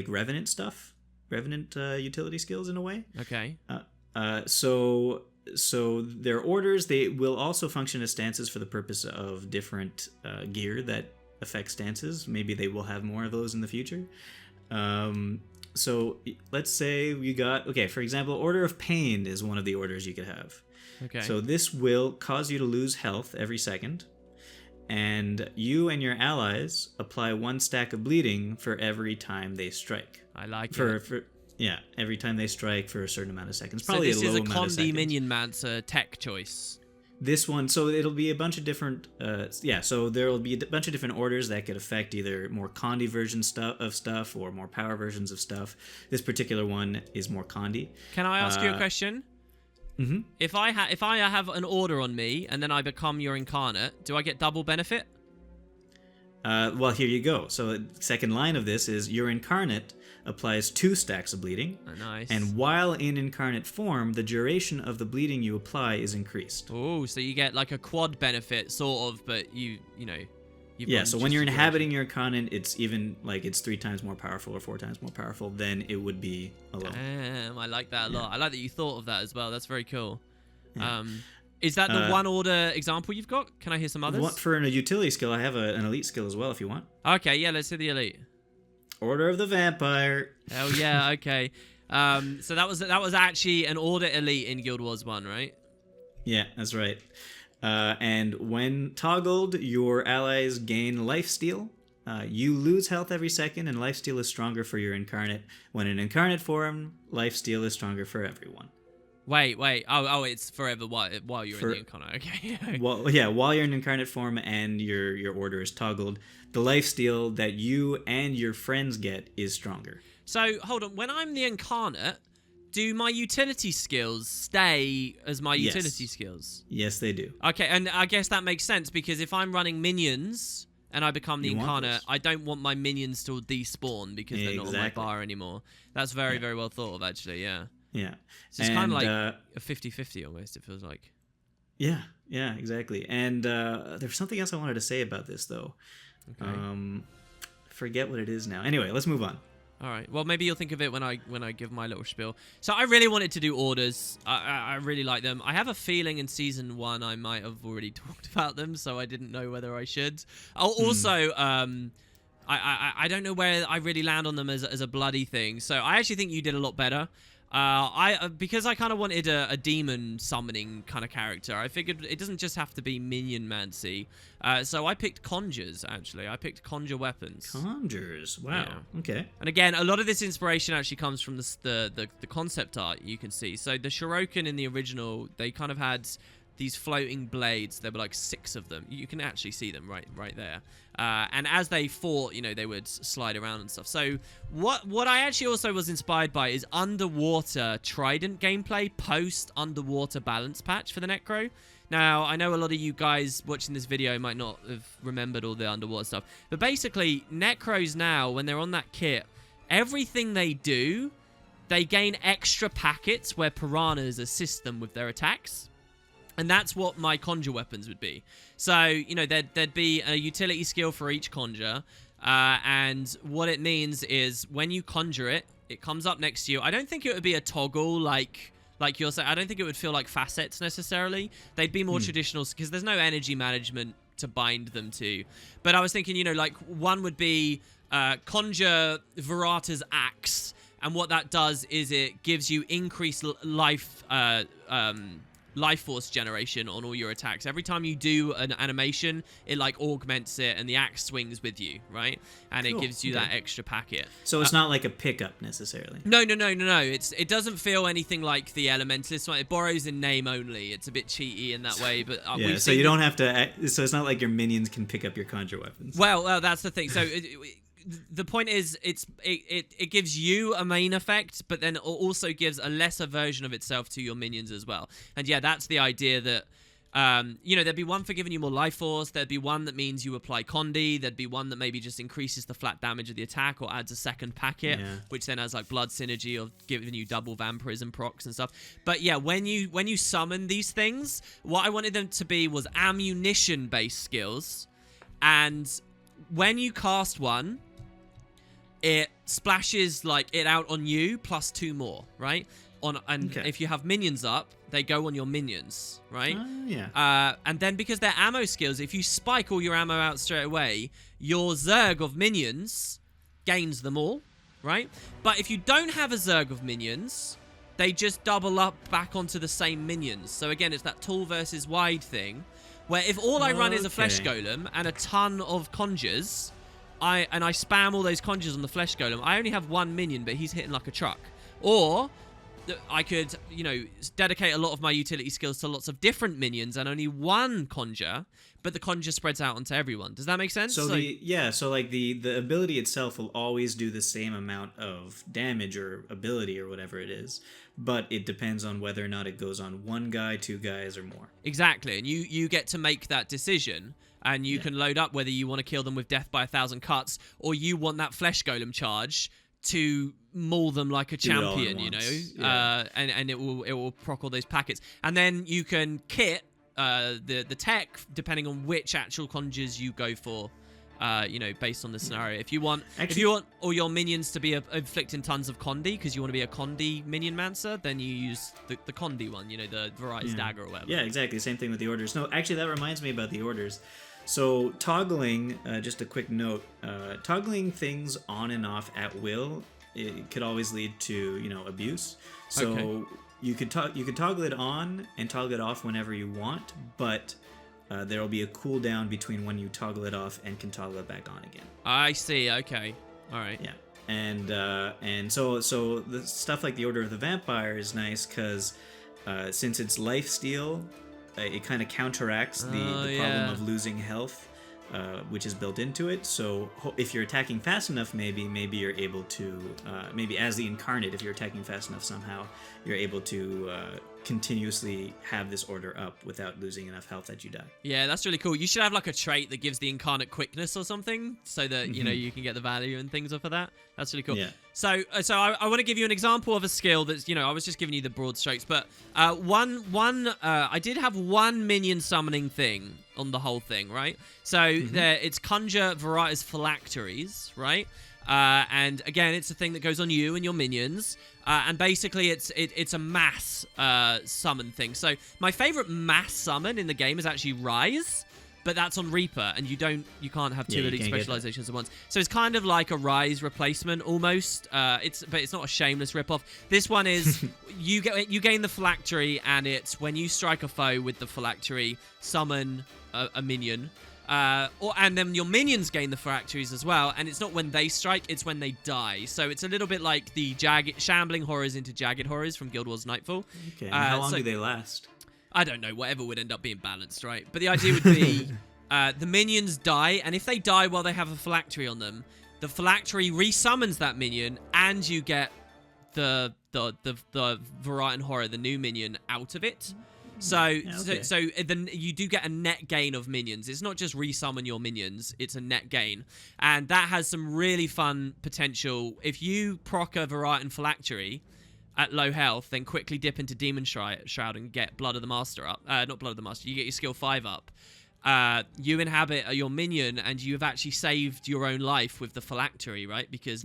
Revenant stuff, Revenant utility skills in a way. Okay. So their orders, they will also function as stances for the purpose of different gear that affect stances. Maybe they will have more of those in the future. So let's say we got, for example, Order of Pain is one of the orders you could have. Okay. So this will cause you to lose health every second, and you and your allies apply 1 stack of bleeding for every time they strike. I like it. Every time they strike for a certain amount of seconds. Probably so this a low is a amount of seconds. Condi Minion Mancer tech choice. This one, so it'll be a bunch of different, so there'll be a bunch of different orders that could affect either more Condi versions of stuff or more power versions of stuff. This particular one is more Condi. Can I ask you a question? Mm-hmm. If I have an order on me and then I become your incarnate, do I get double benefit? Well, here you go. So the second line of this is your incarnate applies 2 stacks of bleeding. Oh, nice. And while in incarnate form, the duration of the bleeding you apply is increased. Oh, so you get like a quad benefit, sort of, but you know. So when you're inhabiting your incarnate, it's even like it's 3 times more powerful or 4 times more powerful than it would be alone. Damn, I like that a lot. I like that you thought of that as well. That's very cool. Yeah. Is that the one order example you've got? Can I hear some others? For a utility skill, I have an elite skill as well if you want. Okay, yeah, let's hear the elite. Order of the Vampire. Hell yeah, okay. So that was actually an order elite in Guild Wars 1, right? Yeah, that's right. And when toggled, your allies gain lifesteal. You lose health every second, and lifesteal is stronger for your incarnate. When in incarnate form, lifesteal is stronger for everyone. Wait. Oh, it's forever while you're in the incarnate. Okay. While you're in incarnate form and your order is toggled, the lifesteal that you and your friends get is stronger. So, hold on. When I'm the incarnate, do my utility skills stay as my utility skills? Yes, they do. Okay, and I guess that makes sense because if I'm running minions and I become the You want Incarnate, this. I don't want my minions to despawn because they're not on my bar anymore. That's very, very well thought of, actually, yeah. Yeah. So it's kind of like a 50-50 almost, it feels like. Yeah, exactly. And there's something else I wanted to say about this, though. Okay. Forget what it is now. Anyway, let's move on. All right. Well, maybe you'll think of it when I give my little spiel. So I really wanted to do orders. I really like them. I have a feeling in season 1 I might have already talked about them, so I didn't know whether I should. Also, I don't know where I really land on them as a bloody thing. So I actually think you did a lot better. Because I kind of wanted a demon summoning kind of character, I figured it doesn't just have to be minion-mancy. So I picked conjures, actually. I picked conjure weapons. Conjures. Wow. Yeah. Okay. And again, a lot of this inspiration actually comes from the concept art you can see. So the Shuriken in the original, they kind of had these floating blades. There were like 6 of them. You can actually see them right there. And as they fought, you know, they would slide around and stuff. So what I actually also was inspired by is underwater trident gameplay post underwater balance patch for the Necro. Now, I know a lot of you guys watching this video might not have remembered all the underwater stuff, but basically, Necros now, when they're on that kit, everything they do, they gain extra packets where piranhas assist them with their attacks. And that's what my conjure weapons would be. So, you know, there'd be a utility skill for each conjure. And what it means is when you conjure it, it comes up next to you. I don't think it would be a toggle like you're saying. I don't think it would feel like facets necessarily. They'd be more traditional because there's no energy management to bind them to. But I was thinking, you know, like one would be conjure Verata's axe. And what that does is it gives you increased life force generation on all your attacks. Every time you do an animation, it like augments it and the axe swings with you, right? And Cool. it gives you that extra packet. So it's not like a pickup necessarily. No. It doesn't feel anything like the Elementalist one. It borrows in name only. It's a bit cheaty in that way, but Yeah, so you don't have to. So it's not like your minions can pick up your conjure weapons. Well, that's the thing. So the point is, it gives you a main effect, but then it also gives a lesser version of itself to your minions as well. And yeah, that's the idea that, you know, there'd be one for giving you more life force. There'd be one that means you apply Condi. There'd be one that maybe just increases the flat damage of the attack or adds a second packet, which then has like blood synergy of giving you double vampirism procs and stuff. But yeah, when you summon these things, what I wanted them to be was ammunition-based skills. And when you cast one, it splashes like it out on you plus 2 more, right? If you have minions up, they go on your minions, right? And then because they're ammo skills, if you spike all your ammo out straight away, your Zerg of minions gains them all, right? But if you don't have a Zerg of minions, they just double up back onto the same minions. So again, it's that tall versus wide thing, where if all I run is a flesh golem and a ton of conjures, I spam all those conjures on the flesh golem, I only have 1 minion, but he's hitting like a truck. Or I could, you know, dedicate a lot of my utility skills to lots of different minions and only 1 conjure, but the conjure spreads out onto everyone. Does that make sense? So the ability itself will always do the same amount of damage or ability or whatever it is, but it depends on whether or not it goes on 1 guy, 2 guys, or more. Exactly, and you get to make that decision. And you can load up whether you want to kill them with death by 1,000 cuts, or you want that flesh golem charge to maul them like a champion, you know. And it will proc all those packets, and then you can kit the tech depending on which actual conjures you go for. You know, based on the scenario. If you want all your minions to be inflicting tons of Condi because you want to be a Condi minion-mancer, then you use the Condi one, you know, the Variety's Dagger or whatever. Yeah, exactly. Same thing with the orders. No, actually, that reminds me about the orders. So toggling, just a quick note, toggling things on and off at will, it could always lead to, you know, abuse. So you could toggle it on and toggle it off whenever you want, but there will be a cooldown between when you toggle it off and can toggle it back on again. I see. Okay. All right. Yeah. And so the stuff like the Order of the Vampire is nice because since it's lifesteal, it kind of counteracts the problem of losing health, which is built into it. So if you're attacking fast enough, maybe you're able to, maybe as the Incarnate, if you're attacking fast enough somehow, you're able to continuously have this order up without losing enough health that you die. Yeah, that's really cool. You should have like a trait that gives the incarnate quickness or something, so that you can get the value and things off of that. That's really cool. Yeah. So I want to give you an example of a skill that's, I was just giving you the broad strokes, but I did have one minion summoning thing on the whole thing, right? So it's Conjure Weapons phylacteries, right? And again, it's a thing that goes on you and your minions. And basically, it's a mass summon thing. So my favorite mass summon in the game is actually Rise, but that's on Reaper, and you can't have two elite specializations at once. So it's kind of like a Rise replacement almost. But it's not a shameless ripoff. This one is you gain the phylactery, and it's when you strike a foe with the phylactery, summon a minion. And then your minions gain the phylacteries as well, and it's not when they strike, it's when they die. So it's a little bit like the shambling horrors into jagged horrors from Guild Wars Nightfall. Okay, and how long do they last? I don't know, whatever would end up being balanced, right? But the idea would be the minions die, and if they die while they have a phylactery on them, the phylactery resummons that minion, and you get the Variant Horror, the new minion, out of it. So then you do get a net gain of minions. It's not just resummon your minions, it's a net gain. And that has some really fun potential. If you proc a Variant Phylactery at low health, then quickly dip into Demon Shroud and get Blood of the Master up. Not Blood of the Master, you get your skill 5 up. You inhabit your minion, and you have actually saved your own life with the phylactery, right? Because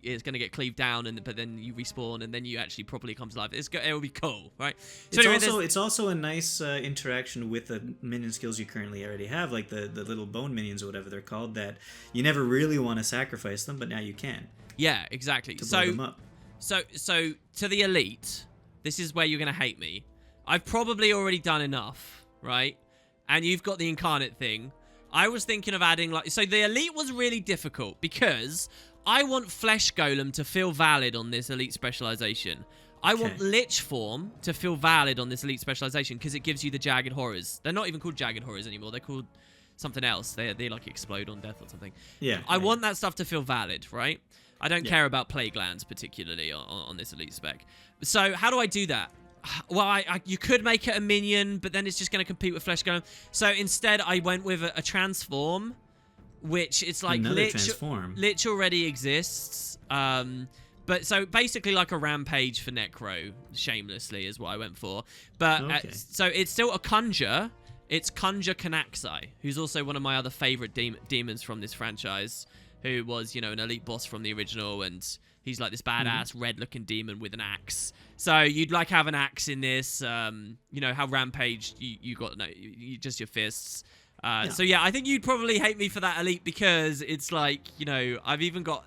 it's going to get cleaved down, but then you respawn, and then you actually properly come to life. It will be cool, right? So it's also a nice interaction with the minion skills you currently already have, like the little bone minions or whatever they're called, that you never really want to sacrifice them, but now you can. Yeah, exactly. To blow them up. So to the elite, this is where you're going to hate me. I've probably already done enough, right? And you've got the incarnate thing. I was thinking of adding so the elite was really difficult because I want Flesh Golem to feel valid on this elite specialization. I want Lich Form to feel valid on this elite specialization because it gives you the jagged horrors. They're not even called jagged horrors anymore. They're called something else. They like explode on death or something. Yeah. I want that stuff to feel valid, right? I don't care about Plague Lands particularly on this elite spec. So how do I do that? Well, you could make it a minion, but then it's just going to compete with Flesh Golem. So instead, I went with a transform, which it's like Lich already exists. But so basically like a rampage for Necro, shamelessly, is what I went for. But so it's still a Conjure. It's Conjure Canaxai, who's also one of my other favorite demons from this franchise, who was, an elite boss from the original, and he's like this badass red-looking demon with an axe. So you'd have an axe in this. How Rampage, you got just your fists. So yeah, I think you'd probably hate me for that elite because it's like, I've even got...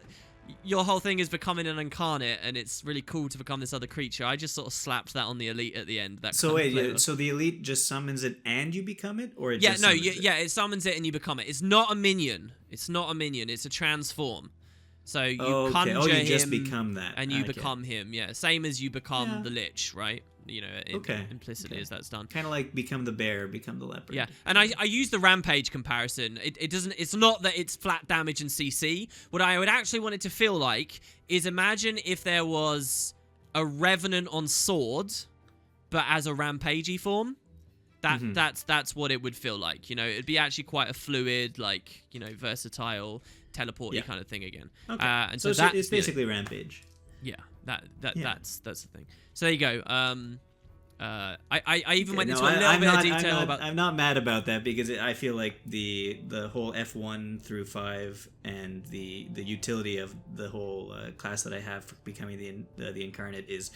Your whole thing is becoming an incarnate, and it's really cool to become this other creature. I just sort of slapped that on the elite at the end. So the elite just summons it and you become it, or it it summons it and you become it. It's not a minion. It's a transform. So you conjure him, just become that, and you become him. Yeah, same as you become the Lich, right? Implicitly as that's done. Kind of like become the bear, become the leopard. Yeah, and I use the Rampage comparison. It's not that it's flat damage and CC. What I would actually want it to feel like is, imagine if there was a Revenant on sword, but as a Rampagey form. That's what it would feel like. It'd be actually quite a fluid, versatile, teleporty kind of thing again. Okay. And so it's basically Rampage. Yeah, that's the thing. So there you go. I even went into a little bit of detail about... I'm not mad about that because I feel like the whole F1 through 5 and the utility of the whole class that I have for becoming the incarnate is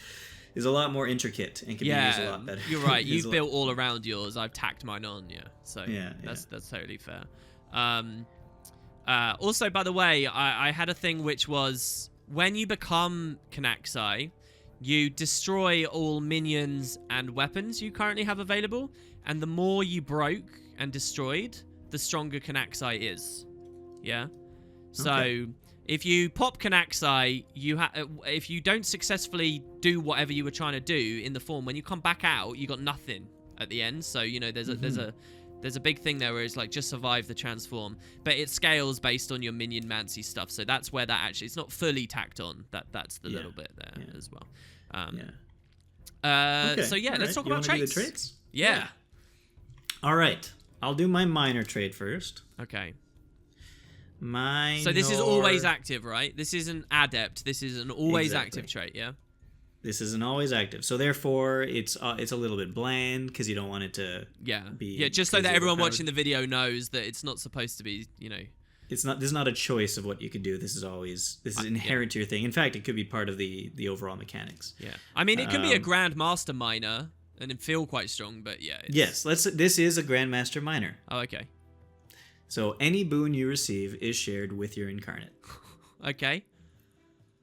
a lot more intricate and can be used a lot better. You're right. You've built all around yours. I've tacked mine on. Yeah. So that's totally fair. Also, by the way, I had a thing which was, when you become Canaxai, you destroy all minions and weapons you currently have available, and the more you broke and destroyed, the stronger Canaxai is. Yeah? So, if you pop Canaxai, if you don't successfully do whatever you were trying to do in the form, when you come back out, you got nothing at the end. So, there's a big thing there where it's like, just survive the transform, but it scales based on your minion mancy stuff. So that's where that actually, it's not fully tacked on. That's the little bit there as well. So yeah, let's talk you about wanna traits. do the traits? Yeah. All right. I'll do my minor trait first. Okay. Minor. So this is always active, right? This is an adept. This is an always Exactly. active trait, yeah? This is an always active. So therefore, it's a little bit bland because you don't want it to be... Yeah, just so that crazy everyone overpowered. watching the video knows that it's not supposed to be, This is not a choice of what you could do. This is inherent to your thing. In fact, it could be part of the overall mechanics. Yeah. I mean, it can be a Grandmaster Minor and it feel quite strong, but yeah. Yes, this is a Grandmaster Minor. Oh, okay. So any boon you receive is shared with your incarnate. Okay.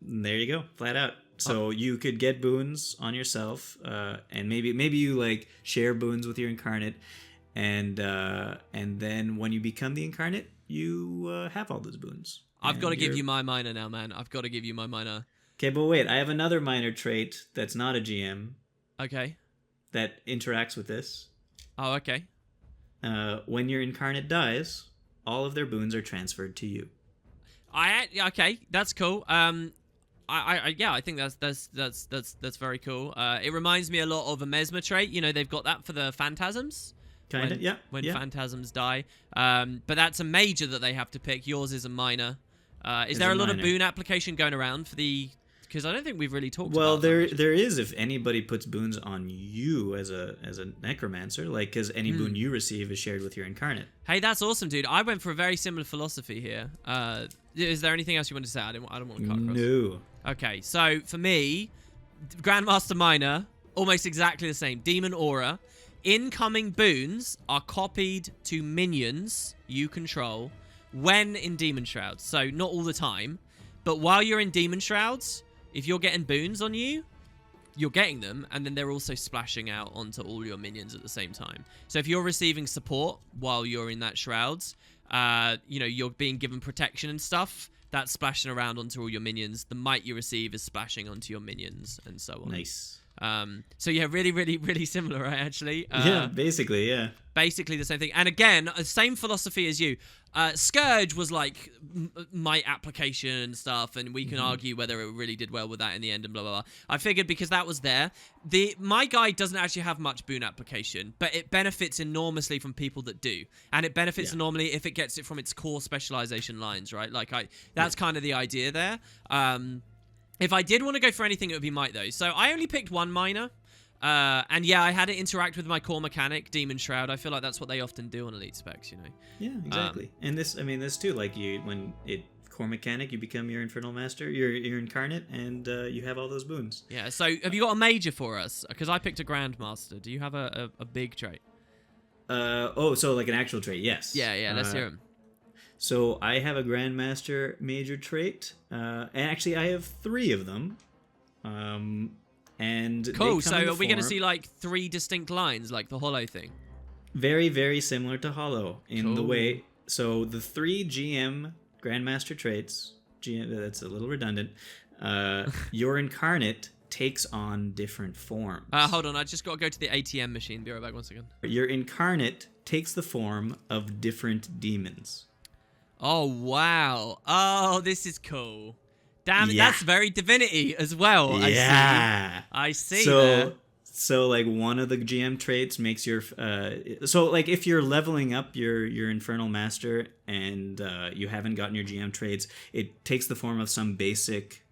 There you go, flat out. So you could get boons on yourself, and maybe you like share boons with your incarnate, and then when you become the incarnate, you have all those boons. I've got to give you my minor now, man. I've got to give you my minor. Okay, but wait, I have another minor trait that's not a GM Okay. that interacts with this. Oh, okay. When your incarnate dies, all of their boons are transferred to you. Okay, that's cool. I think that's very cool. It reminds me a lot of a Mesmer trait. They've got that for the phantasms. Kinda, yeah. When yeah. phantasms die. But that's a major that they have to pick. Yours is a minor. Is there a lot of boon application going around for the... Because I don't think we've really talked about Well, that. there is if anybody puts boons on you as a necromancer, like because any boon you receive is shared with your incarnate. Hey, that's awesome, dude. I went for a very similar philosophy here. Is there anything else you want to say? I don't want to cut across. No. Okay, so for me, Grandmaster Minor, almost exactly the same. Demon Aura. Incoming boons are copied to minions you control when in Demon Shrouds. So not all the time, but while you're in Demon Shrouds, if you're getting boons on you, you're getting them, and then they're also splashing out onto all your minions at the same time. So if you're receiving support while you're in that Shrouds, you're being given protection and stuff, that's splashing around onto all your minions. The might you receive is splashing onto your minions, and so on. Nice. So yeah, really, really, really similar, right, actually. Yeah, basically, yeah. Basically the same thing. And again, same philosophy as you. Scourge was like might application and stuff, and we can argue whether it really did well with that in the end and blah, blah, blah. I figured because that was there. My guide doesn't actually have much boon application, but it benefits enormously from people that do. And it benefits normally if it gets it from its core specialization lines, right? That's kind of the idea there. If I did want to go for anything, it would be might, though. So I only picked one minor. And yeah, I had it interact with my core mechanic, Demon Shroud. I feel like that's what they often do on elite specs, Yeah, exactly. And this too, like core mechanic, you become your Infernal Master, your incarnate, and you have all those boons. Yeah, so have you got a major for us? Because I picked a Grandmaster. Do you have a big trait? So like an actual trait, yes. Yeah, let's hear him. So I have a Grandmaster major trait, and actually I have 3 of them. And cool. So are we going to see like 3 distinct lines, like the Hollow thing? Very, very similar to Hollow in the way. So the 3 GM Grandmaster traits. That's a little redundant. Your incarnate takes on different forms. Hold on, I just got to go to the ATM machine. Be right back 1 second. Your incarnate takes the form of different demons. Oh wow! Oh, this is cool. Damn it, that's very Divinity as well. Yeah. I see. So like one of the GM traits makes your so like if you're leveling up your Infernal Master and you haven't gotten your GM traits, it takes the form of some basic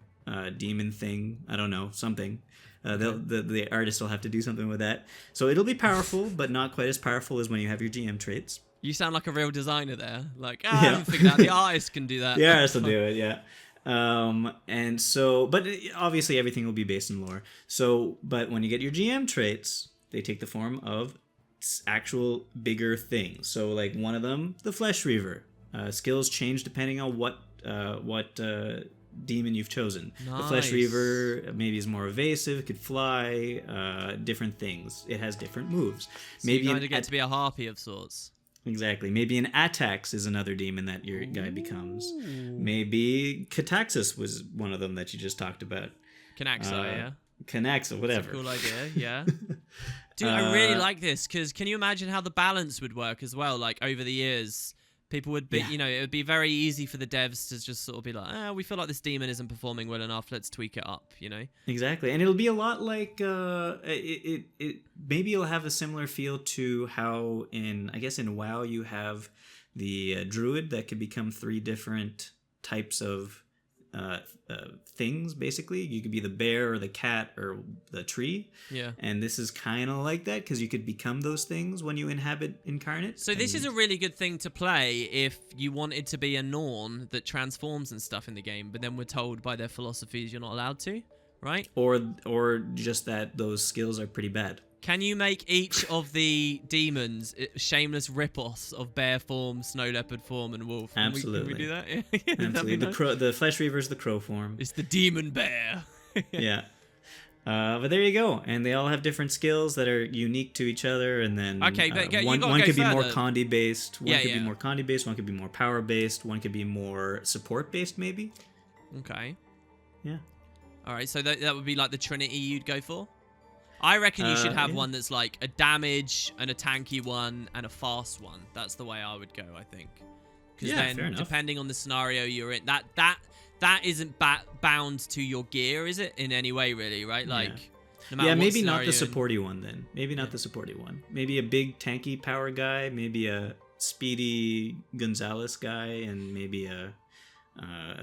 demon thing. I don't know, something. The artist will have to do something with that. So it'll be powerful, but not quite as powerful as when you have your GM traits. You sound like a real designer there. Like, I haven't figured out. The artist can do that. The artist will do it, yeah. And so, but obviously everything will be based in lore. So, but when you get your GM traits, they take the form of actual bigger things. So, like one of them, the Flesh Reaver. Skills change depending on what demon you've chosen. Nice. The Flesh Reaver maybe is more evasive, it could fly, different things. It has different moves. So maybe you kind of get to be a harpy of sorts. Exactly. Maybe an Atax is another demon that your guy becomes. Maybe Cataxis was one of them that you just talked about. Canaxa, yeah. Canaxa, whatever. That's a cool idea, yeah. Dude, I really like this, because can you imagine how the balance would work as well? Like, over the years, People would be, it would be very easy for the devs to just sort of be like, we feel like this demon isn't performing well enough. Let's tweak it up, Exactly. And it'll be a lot like, maybe it'll have a similar feel to how in WoW you have the druid that could become 3 different types of things. Basically, you could be the bear or the cat or the tree. Yeah. And this is kind of like that because you could become those things when you inhabit incarnate. So this is a really good thing to play if you wanted to be a Norn that transforms and stuff in the game, but then we're told by their philosophies you're not allowed to, right? Or just that those skills are pretty bad. Can you make each of the demons shameless rip-offs of bear form, snow leopard form, and wolf? Absolutely. Can we do that? Absolutely. The flesh reaver's the crow form. It's the demon bear. Yeah. But there you go. And they all have different skills that are unique to each other. And then but one could be more Condi based. One could be more Condi based. One could be more power based. One could be more support based, maybe. Okay. Yeah. All right. So that would be like the Trinity you'd go for? I reckon you should have one that's like a damage and a tanky one and a fast one. That's the way I would go, I think. Because then, depending on the scenario you're in, that isn't bound to your gear, is it? In any way, really, right? Like, no matter maybe not the supporty one then. Maybe not the supporty one. Maybe a big tanky power guy. Maybe a speedy Gonzalez guy, and maybe a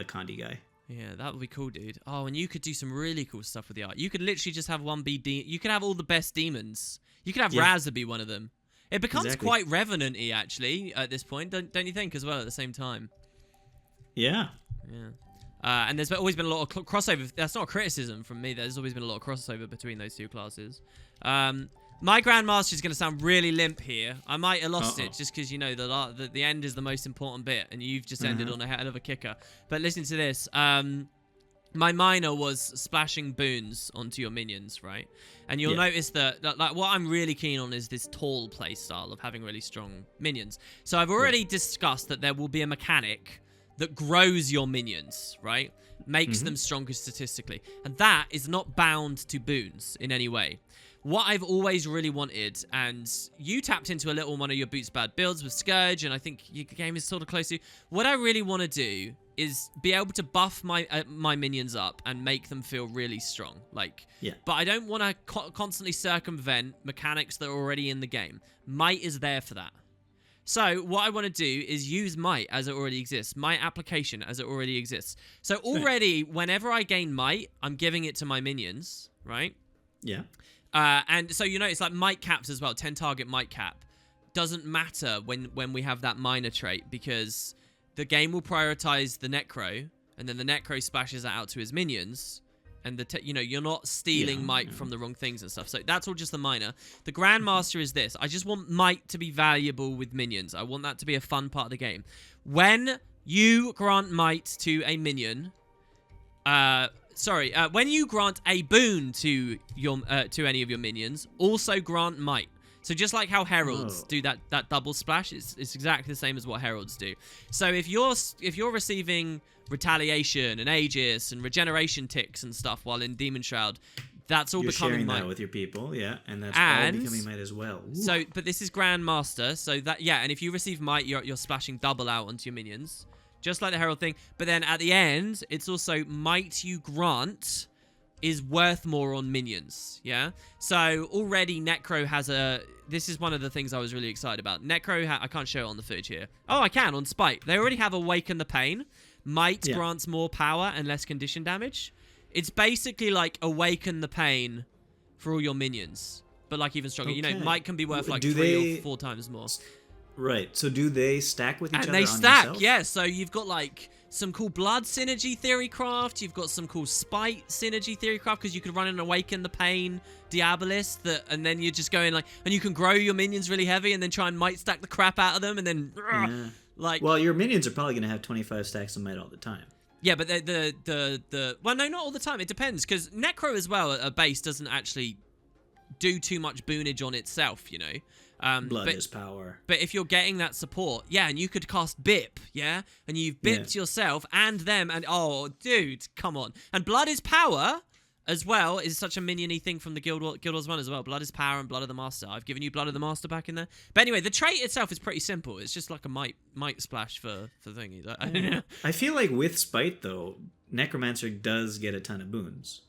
Condi guy. Yeah, that would be cool, dude. Oh, and you could do some really cool stuff with the art. You could literally just have one be you could have all the best demons. You could have Razza be one of them. It becomes quite Revenant-y, actually, at this point, don't you think, as well, at the same time? Yeah. Yeah. And there's always been a lot of crossover. That's not a criticism from me. There's always been a lot of crossover between those two classes. My Grandmaster is going to sound really limp here. I might have lost it just because, the end is the most important bit, and you've just ended on a hell of a kicker. But listen to this. My Minor was splashing boons onto your minions, right? And you'll notice that, like, what I'm really keen on is this tall playstyle of having really strong minions. So I've already discussed that there will be a mechanic that grows your minions, right? Makes them stronger statistically. And that is not bound to boons in any way. What I've always really wanted, and you tapped into a little one of your Boots Bad builds with Scourge, and I think your game is sort of close to. What I really want to do is be able to buff my minions up and make them feel really strong. But I don't want to constantly circumvent mechanics that are already in the game. Might is there for that. So what I want to do is use Might as it already exists. Might application as it already exists. So already, whenever I gain Might, I'm giving it to my minions, right? Yeah. And so it's like Might caps as well. 10 target Might cap doesn't matter when we have that Minor trait, because the game will prioritize the Necro, and then the Necro splashes that out to his minions, and you're not stealing Might from the wrong things and stuff. So that's all just the Minor. The Grandmaster is this. I just want Might to be valuable with minions. I want that to be a fun part of the game. When you grant Might to a minion, when you grant a boon to any of your minions, also grant Might. So just like how Heralds do that double splash, it's exactly the same as what Heralds do. So if you're receiving Retaliation and Aegis and regeneration ticks and stuff while in Demon Shroud, that's all becoming sharing Might. that with your people, and that's all becoming Might as well. Ooh. So, but this is Grandmaster, so that and if you receive Might, you're splashing double out onto your minions. Just like the Herald thing. But then at the end, it's also Might you grant is worth more on minions. Yeah? So already Necro has this is one of the things I was really excited about. Necro, I can't show it on the footage here. Oh, I can on Spike. They already have Awaken the Pain. Might grants more power and less condition damage. It's basically like Awaken the Pain for all your minions. But like even stronger. Okay. Might can be worth like 3 or 4 times more. Right. So do they stack with each other? And they stack, yeah. So you've got like some cool blood synergy Theorycraft. You've got some cool spite synergy Theorycraft, because you could run an Awaken the Pain Diabolist and then you're just going and you can grow your minions really heavy and then try and Might stack the crap out of them and then well, your minions are probably going to have 25 stacks of Might all the time. Yeah, but well, no, not all the time. It depends, because Necro as well at a base doesn't actually do too much boonage on itself, Blood is power. But if you're getting that support, and you could cast Bip, and you've bipped yourself and them, and oh, dude, come on. And blood is power, as well is such a minion-y thing from the Guild Wars 1 as well. Blood is power and Blood of the Master. I've given you Blood of the Master back in there. But anyway, the trait itself is pretty simple. It's just like a might splash for thingy. I don't know. I feel like with Spite, though, Necromancer does get a ton of boons.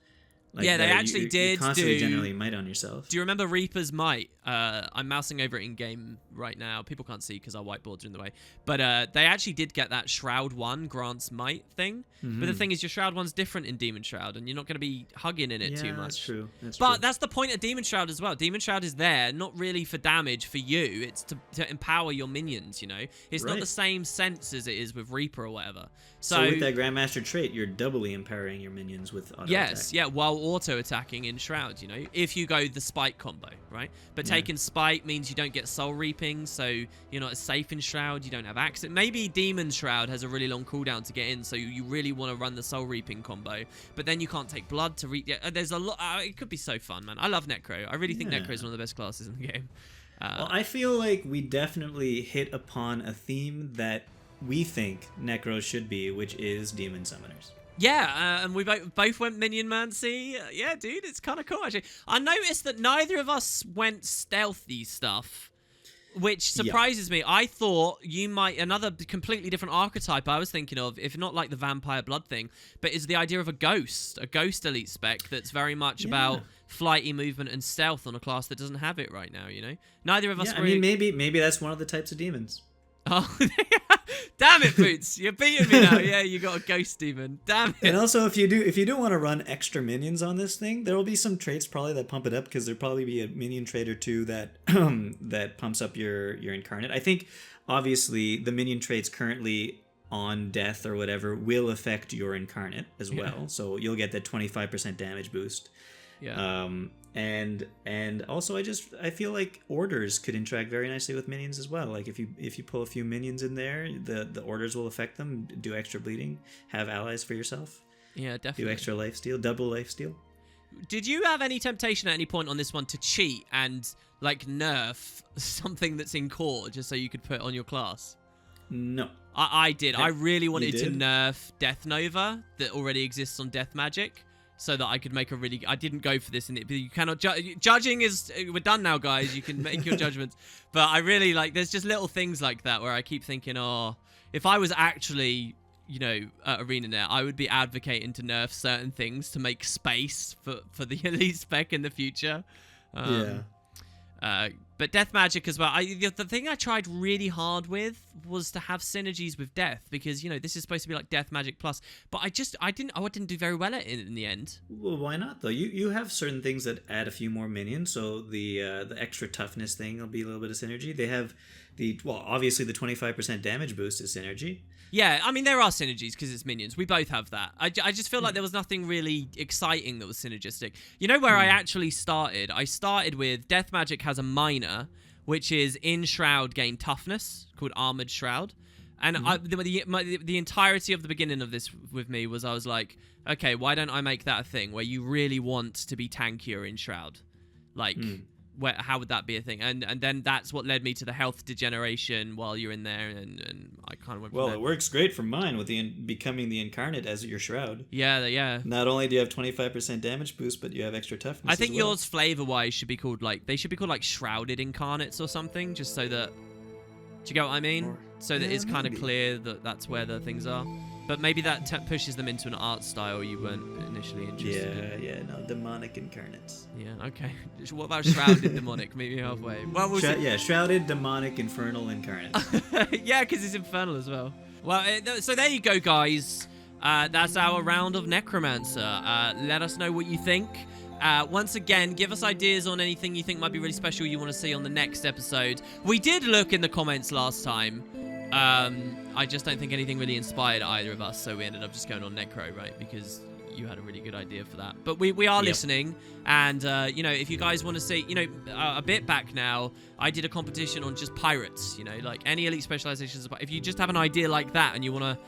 Like yeah, they actually you constantly generally might on yourself. Do you remember Reaper's Might? I'm mousing over it in game right now. People can't see because our whiteboards are in the way. But they actually did get that Shroud 1 grants Might thing. Mm-hmm. But the thing is, your Shroud 1's different in Demon Shroud, and you're not going to be hugging in it too much. That's true. But that's the point of Demon Shroud as well. Demon Shroud is there, not really for damage for you. It's to empower your minions, you know? It's not the same sense as it is with Reaper or whatever. So with that Grandmaster trait, you're doubly empowering your minions with auto attack. Yeah, while auto-attacking in Shroud, you know? If you go the Spite combo, right? But taking Spite means you don't get Soul Reaping, so you're not as safe in Shroud, you don't have access. Maybe Demon Shroud has a really long cooldown to get in, so you really want to run the Soul Reaping combo, but then you can't take blood to reap. There's a lot. It could be so fun, man. I love Necro. I really think Necro is one of the best classes in the game. Well, I feel like we definitely hit upon a theme that we think Necro should be, which is Demon Summoners. Yeah, and we both went Minion Mancy. Yeah, dude, it's kind of cool, actually. I noticed that neither of us went stealthy stuff, which surprises me. I thought you might, another completely different archetype I was thinking of, if not like the vampire blood thing, but is the idea of a ghost elite spec that's very much about flighty movement and stealth on a class that doesn't have it right now, you know? Neither of us I mean, maybe that's one of the types of demons. Oh, damn it, Boots! You're beating me now. Yeah, you got a ghost demon. Damn it. And also, if you do want to run extra minions on this thing, there will be some traits probably that pump it up, because there'll probably be a minion trait or two that that pumps up your incarnate. I think obviously the minion traits currently on death or whatever will affect your incarnate as well. So you'll get that 25% damage boost. Yeah. And also I feel like orders could interact very nicely with minions as well. Like if you pull a few minions in there, the orders will affect them, do extra bleeding, have allies for yourself. Yeah, definitely. Do extra lifesteal, double lifesteal. Did you have any temptation at any point on this one to cheat and like nerf something that's in core just so you could put it on your class? No. I did. I really wanted to nerf Death Nova that already exists on Death Magic, so that I could make a really... I didn't go for this in it, but you cannot... Judging is... We're done now, guys. You can make your judgments. But I really, like... There's just little things like that where I keep thinking, oh, if I was actually, you know, at ArenaNet, I would be advocating to nerf certain things to make space for the elite spec in the future. But Death Magic as well. The thing I tried really hard with was to have synergies with Death, because, you know, this is supposed to be like Death Magic Plus. But I didn't do very well at it in the end. Well, why not though? You have certain things that add a few more minions, so the extra toughness thing will be a little bit of synergy. They have obviously the 25% damage boost is synergy. Yeah, I mean, there are synergies because it's minions. We both have that. I just feel like there was nothing really exciting that was synergistic. You know where I actually started? I started with Death Magic has a minor, which is in Shroud gain toughness, called Armored Shroud. And the entirety of the beginning of this with me was I was like, okay, why don't I make that a thing where you really want to be tankier in Shroud? Like... how would that be a thing? And then that's what led me to the health degeneration while you're in there, and I kind of went. Well, it works great for mine with becoming the incarnate as your Shroud. Yeah. Not only do you have 25% damage boost, but you have extra toughness. I think yours flavor-wise should be called like Shrouded Incarnates or something, just so that. Do you get what I mean? So that it's kind of clear that that's where the things are. But maybe that pushes them into an art style you weren't initially interested in. No, demonic incarnates. Yeah, okay. What about Shrouded Demonic? Meet me halfway. Well, we'll see. Yeah, Shrouded Demonic Infernal Incarnate. Yeah, because it's Infernal as well. Well, so there you go, guys. That's our round of Necromancer. Let us know what you think. Once again, give us ideas on anything you think might be really special you want to see on the next episode. We did look in the comments last time. I just don't think anything really inspired either of us, so we ended up just going on Necro, right? Because you had a really good idea for that. But we are listening, and, you know, if you guys want to see, you know, a bit back now, I did a competition on just pirates, you know, like any elite specializations. If you just have an idea like that and you want to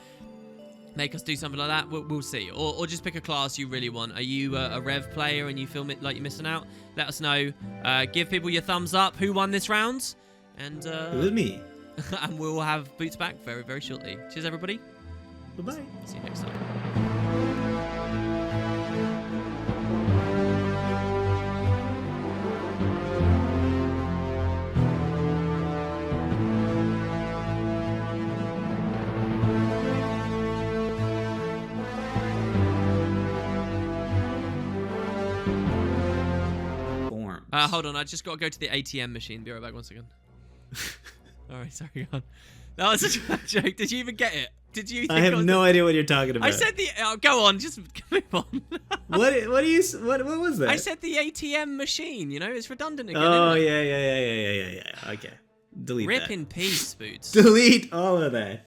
make us do something like that, we'll see. Or just pick a class you really want. Are you a Rev player and you feel like you're missing out? Let us know. Give people your thumbs up. Who won this round? And it was me. And we'll have Boots back very, very shortly. Cheers, everybody. Bye-bye. See you next time. Hold on, I just got to go to the ATM machine. Be right back 1 second. All right, sorry, go on. That was such a joke. Did you even get it? Did you? I have no idea what you're talking about. I said the. Go on, just move on. What was that? I said the ATM machine. You know, it's redundant again. Oh isn't it? yeah. Okay, delete that. Rip in peace, Boots. Delete all of that.